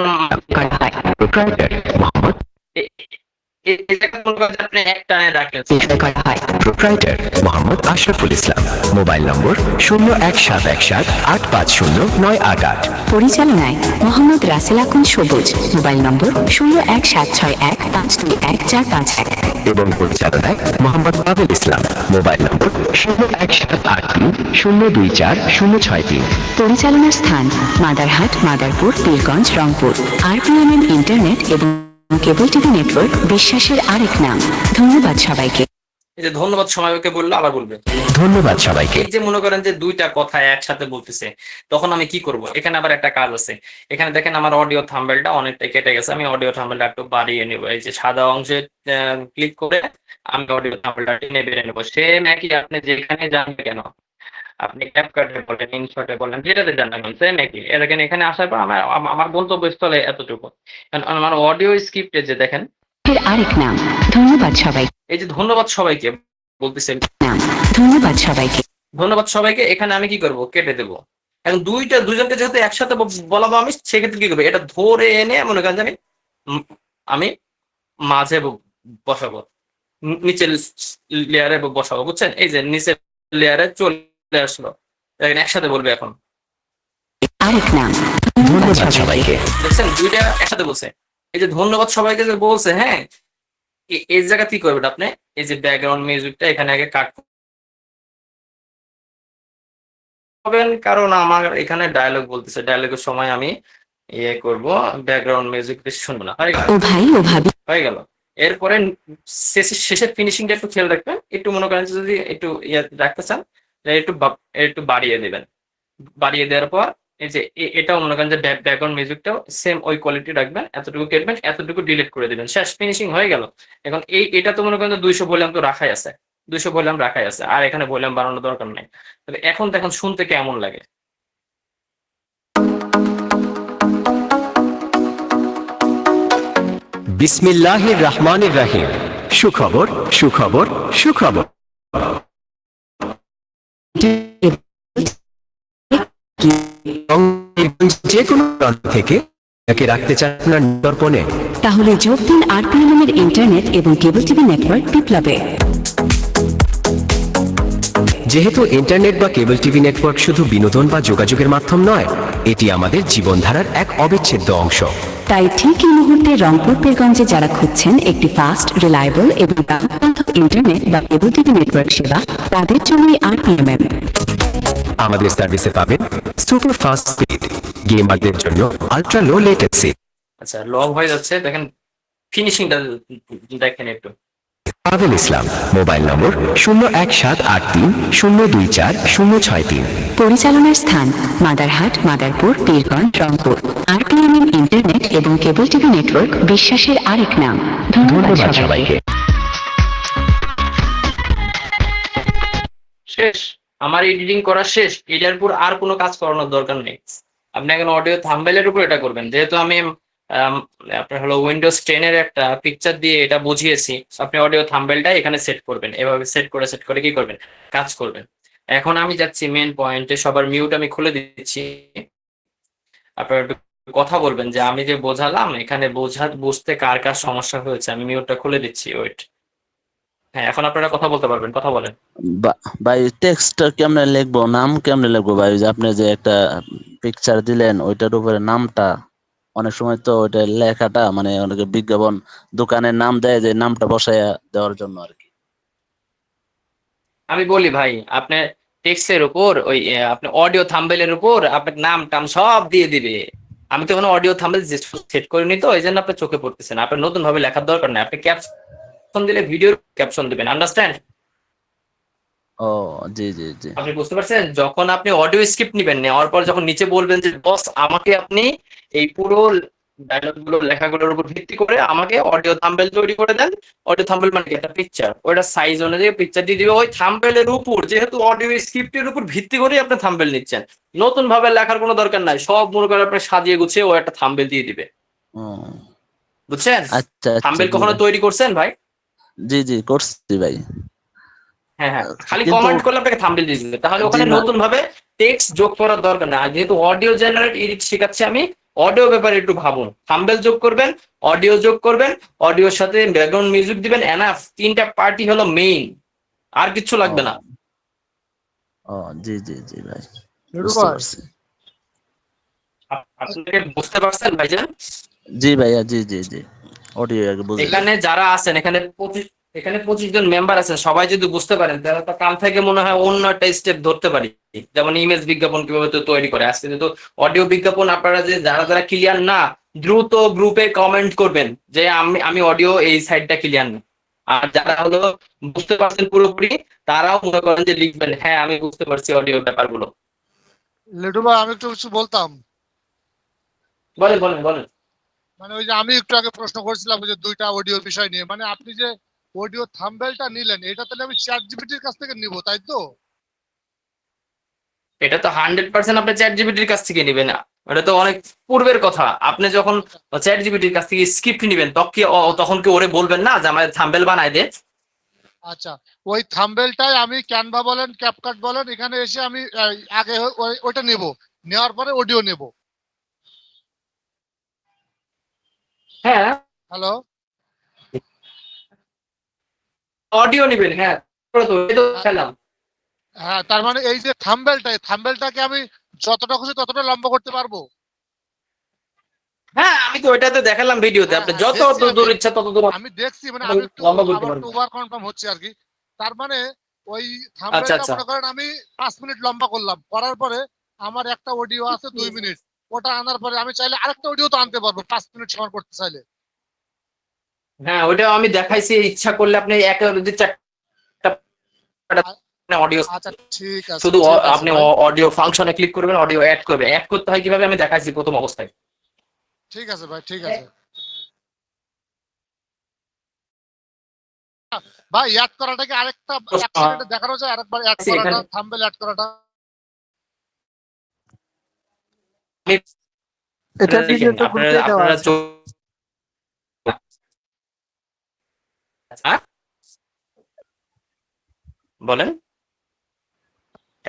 করা হয়। Proprietor Mohammad proprietor Mohammad Ashraful Islam. Mobile number 017178509888। পরিচালনায় মোহাম্মদ রাসেল আকুন সবুজ। মোবাইল নম্বর 017615214551 এবং পরিচালনায় মোহাম্মদ আবুল ইসলাম। Mobile number 0173024063। পরিচালনার স্থান মাদারহাট, মাদারপুর, পীরগঞ্জ, রংপুর। আরপিএমএম ইন্টারনেট এবং কেবল টিভি নেটওয়ার্ক, বিশ্বাসের আরেক নাম। ধন্যবাদ সবাইকে। এই যে ধন্যবাদ সবাইকে বললো, আবার বলবে ধন্যবাদ সবাইকে। এই যে মনে করেন যে দুইটা কথা একসাথে বলতেছে, তখন আমি কি করব, এখানে আবার একটা কাজ আছে। এখানে দেখেন আমার অডিও থাম্বনেলটা অনেকটা কেটে গেছে, আমি অডিও থাম্বনেলটা একটু বাড়িয়ে নেব। এই যে সাদা অংশে ক্লিক করে আমি অডিও থাম্বনেলটা টেনে বেড়ে নেবো। সেম একই আপনি যেখানে যান কেন, আপনি ক্যাপকাটে বলেন, ইনশটে বলেন, যেটাতে যান না কেন, সেম একই। দেখেন এখানে আসার পর আমার গন্তব্যস্থলে এতটুকু, আমার অডিও স্ক্রিপ্টে যে দেখেন আরেক নাম। ধন্যবাদ সবাইকে। এই যে ধন্যবাদ সবাইকে বলতেছেন, ধন্যবাদ সবাইকে, ধন্যবাদ সবাইকে। এখানে আমি কি করব, কেটে দেবো। এখন দুজনকে যেহেতু একসাথে বলাবো, আমি সেক্ষেত্রে কি করবো, এটা ধরে এনে মনে করেন যে আমি মাঝে বসাবো, নিচের লেয়ারে বসাবো, বুঝছেন? এই যে নিচের লেয়ারে চলে আসলো, একসাথে বলবে। এখন আরেক নাম। ধন্যবাদ সবাইকে। দেখছেন দুইটা একসাথে বলছে। এই যে ধন্যবাদ সবাইকে যে বলছে, হ্যাঁ, এই জায়গা কি করবেন আপনি, এই যে ব্যাকগ্রাউন্ড মিউজিকটা এখানে আগে কাট করবেন, কারণ আমার এখানে ডায়লগ বলতেছে, ডায়লগের সময় আমি করব, ব্যাকগ্রাউন্ড মিউজিক শুনবো না। ও ভাই ও ভাবি, হয়ে গেল। এরপরে শেষের ফিনিশিংটা একটু খেয়াল রাখবেন, একটু মনে করেন যদি একটু রাখতে চান, একটু বাড়িয়ে দেবেন। বাড়িয়ে দেওয়ার পর এই যে এটাও মনে করেন যে ব্যাকগ্রাউন্ড মিউজিকটাও সেম ওই কোয়ালিটি রাখবেন, এতটুকু কেটবেন, এতটুকু ডিলিট করে দেবেন, শেষ, ফিনিশিং হয়ে গেল। এখন এটা তো মনে করেন যে 200 ভলিউম তো রাখাই আছে, 200 ভলিউম রাখাই আছে, আর এখানে ভলিউম বাড়ানোর দরকার নাই। তবে এখন দেখুন শুনতে কেমন লাগে। বিসমিল্লাহির রহমানির রহিম। সুখবর, সুখবর, সুখবর। যে কোনো প্রান্ত থেকে রাখতে চান আপনার দর্পণে, তাহলে যোগ দিন আরপিএমএম এর ইন্টারনেট এবং কেবল টিভি নেটওয়ার্ক বিপ্লবে। যেহেতু ইন্টারনেট বা কেবল টিভি নেটওয়ার্ক শুধু বিনোদন বা যোগাযোগের মাধ্যম নয়, এটি আমাদের জীবনধারার এক অবিচ্ছেদ্য অংশ। তাই ঠিক এই মুহূর্তে রংপুর পীরগঞ্জে যারা খুঁজছেন একটি ফাস্ট, রিলায়েবল এবং বাধ্যবাধক ইন্টারনেট বা কেবল টিভি নেটওয়ার্ক সেবা, তাদের জন্যই আরপিএমএম। আমাদের সার্ভিসে পাবেন সুপার ফাস্ট স্পিড, গেমারদের জন্য আলট্রা লো লেটেন্সি। আচ্ছা, লং হয়ে যাচ্ছে, দেখেন ফিনিশিংটা দেখেন একটু। আবুল ইসলাম। Mobile number 0173024063। পরিচালনার স্থান মাদারহাট, মাদারপুর, পীরগঞ্জ, রংপুর। আরপিএমএম ইন্টারনেট এবং কেবল টিভি নেটওয়ার্ক বিশ্বাসের আরেক নাম। ধন্যবাদ সবাইকে। শেষ, আমার এডিটিং করা শেষ, এটার উপর আর কোনো কাজ করানোর দরকার নেই। আপনি এখন অডিও থাম্বনেলের উপর এটা করবেন, যেহেতু আমি আপনার হলো উইন্ডোজ 10 এর একটা পিকচার দিয়ে এটা বুঝিয়েছি। আপনি অডিও থাম্বনেলটা এখানে সেট করবেন, এভাবে সেট করে কি করবেন, কাজ করবেন। এখন আমি যাচ্ছি মেন পয়েন্টে, সবার মিউট আমি খুলে দিচ্ছি। আপনারা একটু কথা বলবেন যে আমি যে বোঝালাম এখানে বুঝতে কার কার সমস্যা হয়েছে। আমি মিউটটা খুলে দিচ্ছি, ওয়েট। হ্যাঁ, এখন আপনারা কথা বলতে পারবেন, কথা বলেন। ভাই টেক্সটটা কেমনে লিখবো, নাম কেমনে লিখবো ভাই? যে আপনি যে একটা পিকচার দিলেন ওইটার উপরে নামটা, অনেক সময় তো ওইটা লেখাটা মানে অনেকে বিজ্ঞাপন দোকানের নাম দেয়, যে নামটা বসাইয়া দেওয়ার জন্য আর কি। আমি বলি ভাই, আপনি টেক্সটের উপর ওই আপনি অডিও থাম্বনেলের উপর আপনার নাম টাম সব দিয়ে দিবে। আমি তো কোনো অডিও থাম্বনেল সেট করিনি, তো এই জন্য আপনার চোখে পড়তেছে না। আপনার নতুন ভাবে লেখার দরকার নেই, আপনি ক্যাপশন দিলে ভিডিওর ক্যাপশন দিবেন। আন্ডারস্ট্যান্ড? ও জি জি জি। আপনি বুঝতে পারছেন? যখন আপনি অডিও স্ক্রিপ্ট নিবেন, নেওয়ার পর যখন নিচে বলবেন যে বস আমাকে আপনি এই পুরো ডায়লগ গুলো লেখাগুলোর উপর ভিত্তি করে আমাকে অডিও থাম্বনেল তৈরি করে দেন। অডিও থাম্বনেল মানে কি? একটা পিকচার, ওইটা সাইজ অনুযায়ী পিকচার দিয়ে দিবে ওই থাম্বনেলের উপর, যেহেতু অডিও স্ক্রিপ্টের উপর ভিত্তি করে আপনি থাম্বনেল নিচ্ছেন। নতুন ভাবে লেখার কোনো দরকার নাই, সব মনে করে আপনি সাজিয়ে গুছিয়ে ও একটা থাম্বনেল দিয়ে দিবে। ও বুঝছেন? আচ্ছা আচ্ছা। থাম্বনেল জি কখনো ভাই। তৈরি করছেন ভাই? জি জি করছি ভাই। হ্যাঁ হ্যাঁ, খালি কিন্তু কমেন্ট করলে আপনাকে থাম্বনেল দিয়ে দিবে, তাহলে জি ওখানে না, নতুন ভাবে টেক্সট যোগ করার দরকার নেই। আর যেহেতু অডিও জেনারেট এডিট শেখাচ্ছি আমি, অডিও ব্যাপারে একটু ভাবুন। থাম্বনেল যোগ করবেন, অডিও যোগ করবেন, অডিওর সাথে ব্যাকগ্রাউন্ড মিউজিক দিবেন, এনাফ। তিনটা পার্টি হলো মেইন, আর কিছু ও লাগবে না। ও জি জি জি ভাই, লিটু বুঝতে ভাই, পারছি। আপনাকে বুঝতে পারছেন ভাইজান? জি ভাইয়া, জি জি জি, অডিও আগে বুঝে গেছি। এখানে যারা আছেন, এখানে 25 জন মেম্বার আছেন, সবাই যদি বুঝতে পারেন তাহলে তো কাল থেকে মনে হয় অন্য একটা স্টেপ ধরতে পারি। যেমন ইমেজ বিজ্ঞাপন কিভাবে তৈরি করে, আজকে যেহেতু অডিও বিজ্ঞাপন, আপনারা যে যারা ক্লিয়ার না, দ্রুত গ্রুপে কমেন্ট করবেন যে আমি অডিও এই সাইডটা ক্লিয়ার না। আর যারা হলো বুঝতে পারছেন পুরোপুরি, তারাও মনে করেন যে লিখবেন হ্যাঁ আমি বুঝতে পারছি অডিও ব্যাপারগুলো। লিটু ভাই, আমি একটু কিছু বলতাম। বলেন বলেন বলেন। মানে ওই যে আমি একটু আগে প্রশ্ন করছিলাম ওই যে দুইটা অডিওর বিষয় নিয়ে, মানে আপনি যে অডিও থাম্বনেলটা নিলেন, এটা তাহলে আমি চ্যাট জিপিটির কাছ থেকে নিব, তাই তো? এটা তো 100% আপনি চ্যাট জিপিটির কাছ থেকে নিবেন না, এটা তো অনেক পূর্বের কথা। আপনি যখন চ্যাট জিপিটির কাছ থেকে স্ক্রিপ্ট নিবেন তখন কি ওরে বলবেন না যে আমার থাম্বনেল বানায় দে? আচ্ছা, ওই থাম্বনেলটাই আমি ক্যানভা বলেন, ক্যাপকাট বলেন, এখানে এসে আমি আগে ওইটা নেব, নেওয়ার পরে অডিও নেব। হ্যাঁ, হ্যালো, অডিও নিবেন। হ্যাঁ, তো এই তো খেলাম। হ্যাঁ, তার মানে এই যে থাম্বনেলটাকে আমি যতটা খুশি ততটা লম্বা করতে পারবো? হ্যাঁ, আমি তো ওইটাতে দেখালাম ভিডিওতে, হ্যাঁ আপনি হ্যাঁ, যত দেখছি দূর আমি ইচ্ছা তত দূর আমি দেখছি, মানে আমি একটু লম্বা করতে আবার একটু পারবেন। ওভার কনফার্ম হচ্ছে আর কি। তার মানে ওই আচ্ছা থাম্বনেলটা আচ্ছা। মনে করেন আমি 5 মিনিট লম্বা করলাম, করার পরে আমার একটা অডিও আছে 2 মিনিট, ওটা আনার পরে আমি চাইলে আরেকটা অডিও তো আনতে পারবো 5 মিনিট সমান করতে চাইলে। হ্যাঁ, ওইটা আমি দেখাইছি, ইচ্ছা করলে আপনি একটা যদি চারটা অডিও, আচ্ছা ঠিক আছে, শুধু ঠিক আছে আপনি ভাই, অডিও ফাংশনে ক্লিক করবেন, অডিও অ্যাড করবেন। অ্যাড করতে হয় কিভাবে আমি দেখাইছি প্রথম অবস্থায়। ঠিক আছে ভাই, ঠিক আছে ভাই। অ্যাড করাটাকে আরেকটা 1 সেকেন্ডে দেখানো যায়, আরেকবার অ্যাড করাটা, থাম্বনেল অ্যাড করাটা? এটা ভিডিওতে গ্রুপে দেওয়া আপনারা আছে। বলেন,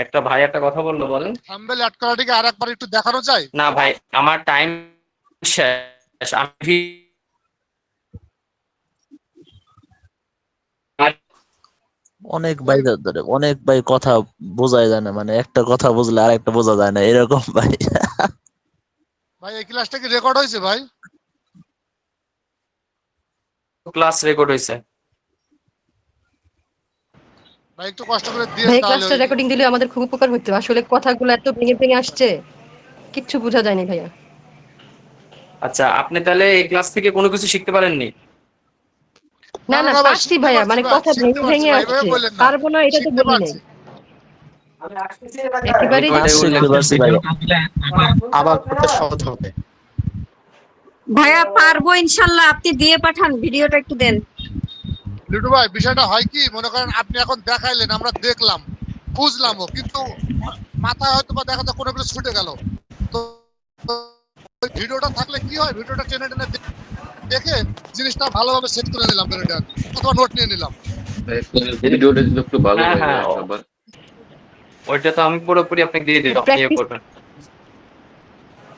একটা ভাই একটা কথা বললো, বলেন। থাম্বনেল অ্যাড করাটাকে আরেকবার একটু দেখানো যায়? না ভাই, আমার টাইম শেষ। আমি অনেক ভাই ধরে অনেক ভাই কথা বোঝাই যায় না, মানে একটা কথা বুঝলে আর একটা বোঝা যায় না, এরকম ভাই। ভাই এই ক্লাসটা কি রেকর্ড হয়েছে ভাই? ক্লাস রেকর্ড হয়েছে। ভাই একটু কষ্ট করে দিয়ে ভাই তাহলে ক্লাসটা রেকর্ডিং দিলে আমাদের খুব উপকার হতো, আসলে কথাগুলো এত ভেঙে ভেঙে আসছে, কিচ্ছু বোঝা যায়নি ভাইয়া। আচ্ছা, আপনি তাহলে এই ক্লাস থেকে কোনো কিছু শিখতে পারেননি? না না, ভাই, পারছি শিখতে ভাইয়া, পারছি মানে ভাই, কথা শিখতে ভেঙে পারছি ভেঙে ভাই, আসছে, এভাবে বললেন না, পারবো না এটা তো শিখতে বলি পারছি। নাই, একেবারেই শিখতে পারছি ভাই। আবার করতে সহজ হবে। ভাইয়া পারবো ইনশাল্লাহ, আপনি দিয়ে পাঠান, ভিডিওটা একটু দেন। লিটু ভাই বিষয়টা হয় কি, মনে করেন আপনি এখন দেখাইলেন, আমরা দেখলাম বুঝলামও, কিন্তু মাথায় হয়তো বা দেখা যায় কোনো কিছু ছুটে গেল। তো ওই ভিডিওটা থাকলে কি হয়, ভিডিওটা টেনে টেনে দেখে জিনিসটা ভালোভাবে সেট করে নিলাম ভিডিওটা, অথবা নোট নিয়ে নিলাম। ভিডিওটা যদি একটু ভালো হ্যাঁ, হয় হ্যাঁ। আবার ওইটা তো আমি পুরোপুরি আপনাকে দিয়ে দিলাম, আপনি ইয়ে Practice- করবেন।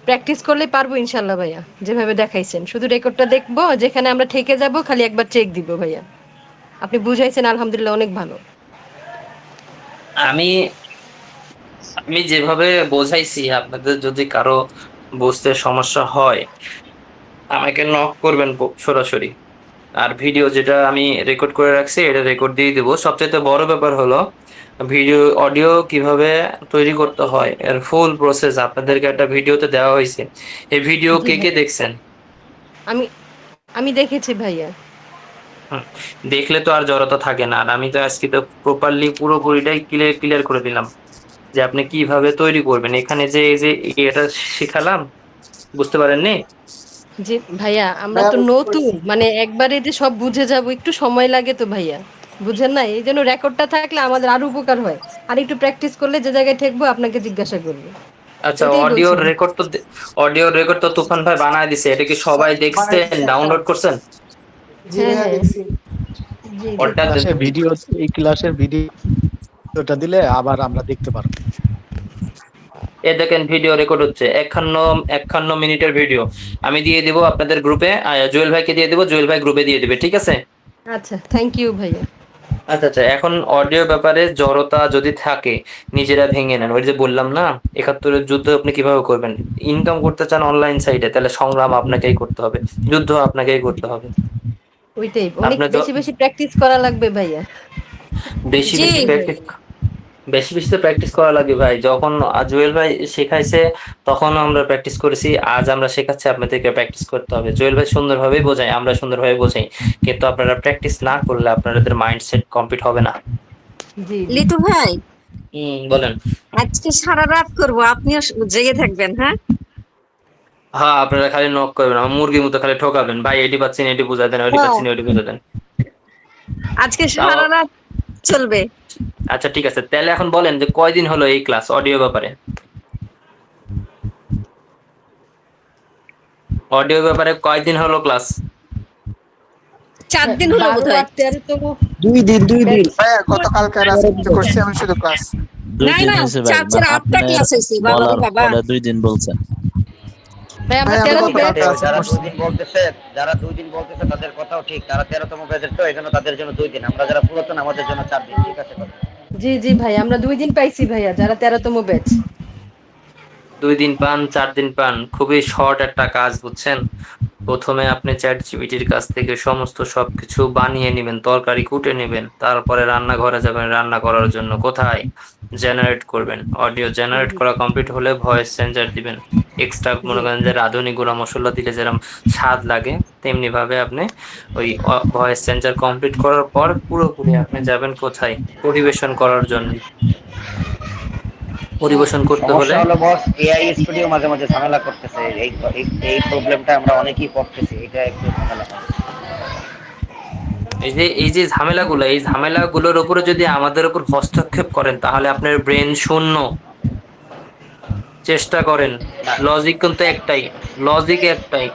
প্র্যাকটিস করলে পারবো ইনশাল্লাহ ভাইয়া, যেভাবে দেখাইছেন। শুধু রেকর্ডটা দেখবো, যেখানে আমরা ঠেকে যাব খালি একবার চেক দিব ভাইয়া। আপনি বুঝাইছেন আলহামদুলিল্লাহ, অনেক ভালো। আমি আমি যেভাবে বোঝাইছি, আপনাদের যদি কারো বুঝতে সমস্যা হয় আমাকে নক করবেন সরাসরি। আর ভিডিও যেটা আমি রেকর্ড করে রাখছি এটা রেকর্ড দিয়ে দিব। সবচেয়ে বড় ব্যাপার হলো ভিডিও অডিও কিভাবে তৈরি করতে হয় এর ফুল প্রসেস আপনাদেরকে একটা ভিডিওতে দেওয়া হয়েছে। এই ভিডিও জি কে কে ভাইয়া। দেখছেন? আমি আমি দেখেছি ভাইয়া। হুম, দেখলে তো আর জড়তা থাকে না। আর আমি তো আজকে তো প্রপারলি পুরোপুরিটাই ক্লিয়ার ক্লিয়ার করে দিলাম যে আপনি কিভাবে তৈরি করবেন। এখানে যে এই যে এটা শিখালাম, বুঝতে পারেননি? জি ভাইয়া, আমরা তো নতুন, মানে একবারে যে সব বুঝে যাব একটু সময় লাগে তো ভাইয়া, বুঝেন না? এই জন্য রেকর্ডটা থাকলে আমাদের আরো উপকার হয়। আর একটু প্র্যাকটিস করলে যে জায়গায় ঠেকবো আপনাকে জিজ্ঞাসা করবো। আচ্ছা, এটাই বলছি। অডিও রেকর্ড তো তুফান ভাই বানায় দিছে, এটা কি সবাই দেখছেন, ডাউনলোড করছেন? হ্যাঁ হ্যাঁ জি জি। ওটা ভিডিও, এই ক্লাসের ভিডিওটা দিলে আবার আমরা দেখতে পারবো। এ দেখেন ভিডিও রেকর্ড হচ্ছে 51 মিনিটের ভিডিও। আমি দিয়ে দিব আপনাদের গ্রুপে, জুয়েল ভাইকে দিয়ে দিব, জুয়েল ভাই গ্রুপে দিয়ে দিবে, ঠিক আছে? আচ্ছা, থ্যাংক ইউ ভাইয়া। আচ্ছা আচ্ছা, এখন অডিও ব্যাপারে জড়তা যদি থাকে নিজেরা ভেঙে নেন। ওই যে বললাম না, 71-এর যুদ্ধ আপনি কিভাবে করবেন? ইনকাম করতে চান অনলাইন সাইটে, তাহলে সংগ্রাম আপনাকেই করতে হবে, যুদ্ধ আপনাকেই করতে হবে। ওইটাই, অনেক আপনার বেশি বেশি প্র্যাকটিস করা লাগবে ভাইয়া। বেশি জি বেশি প্র্যাকটিস, বেশি বেশি তো প্র্যাকটিস করা লাগে ভাই। যখন জুয়েল ভাই শেখাইছে তখন আমরা প্র্যাকটিস করেছি, আজ আমরা শেখাচ্ছি, আপনাদেরকে প্র্যাকটিস করতে হবে। জুয়েল ভাই সুন্দরভাবেই বোঝাই, আমরা সুন্দরভাবে বোঝাই, কিন্তু আপনারা প্র্যাকটিস না করলে আপনাদের মাইন্ডসেট কমপ্লিট হবে না। জি জি। লিটু ভাই, বলেন। আজকে সারা রাত করবো, আপনিও জেগে থাকবেন। হ্যাঁ হ্যাঁ, আপনারা খালি নক করবেন, আমার মুরগির মতো খালি ঠকাবেন ভাই, এটি পাচ্ছেন এটি বুঝা দেন, ওইটি পাচ্ছেন ওইটি বুঝা দেন। আজকে সারা রাত চলবে। আচ্ছা ঠিক আছে, তাহলে এখন বলেন যে কয়দিন হলো এই ক্লাস অডিও ব্যাপারে? অডিও ব্যাপারে কয়দিন হলো ক্লাস? 4 দিন হলো 12 বোধহয়। আর 13তম 2 দিন ভাইয়া গতকালকে রাতে করছি আমি শুধু ক্লাস। 2 না দিন না, হয়েছে ভাই, 8টা ক্লাস হয়েছে। বাবা বলার বাবা, পরে 2 দিন বলছেন। ভাই আমরা ভাই, আমি 13তম গতকাল ব্যাচ। যারা 2 দিন বলতেছে, তাদের কথাও ঠিক, তারা 13তম ব্যাচের, তো এজন্য তাদের জন্য 2 দিন। আমরা যারা পুরাতন আমাদের জন্য 4 দিন, ঠিক আছে কথা? জি জি ভাই, আমরা 2 দিন পাইছি ভাইয়া, যারা 13তম ব্যাচ। 2 দিন পান, 4 দিন পান, খুবই শর্ট একটা কাজ, বুঝছেন? প্রথমে আপনি চ্যাট জিপিটির কাছ থেকে সমস্ত সবকিছু বানিয়ে নেবেন, তরকারি কুটে নেবেন, তারপরে রান্নাঘরে যাবেন রান্না করার জন্য। কোথায় জেনারেট করবেন? অডিও জেনারেট করা কমপ্লিট হলে ভয়েস চেঞ্জার দিবেন। এক্সট্রা মনে করেন যে রাঁধুনি গুঁড়া মশলা দিলে যেরকম স্বাদ লাগে, তেমনি ভাবে আপনি ওই ভয়েস চেঞ্জার কমপ্লিট করার পর পুরোপুরি আপনি যাবেন কোথায়? পরিবেশন করার জন্য। পরিবেশন করতে হলে সমস্যা হলো বস, এআই স্টুডিও মাঝে মাঝে ঝামেলা করতেছে। এই প্রবলেমটা আমরা অনেকেই পড়তেছি, এটা একটু ঝামেলা হয়। এই যে ঝামেলাগুলো, এই ঝামেলাগুলোর উপরে যদি আমাদের উপর হস্তক্ষেপ করেন তাহলে আপনার ব্রেন শূন্য। চেষ্টা করেন, লজিক কিন্তু একটাই, লজিক একটাই,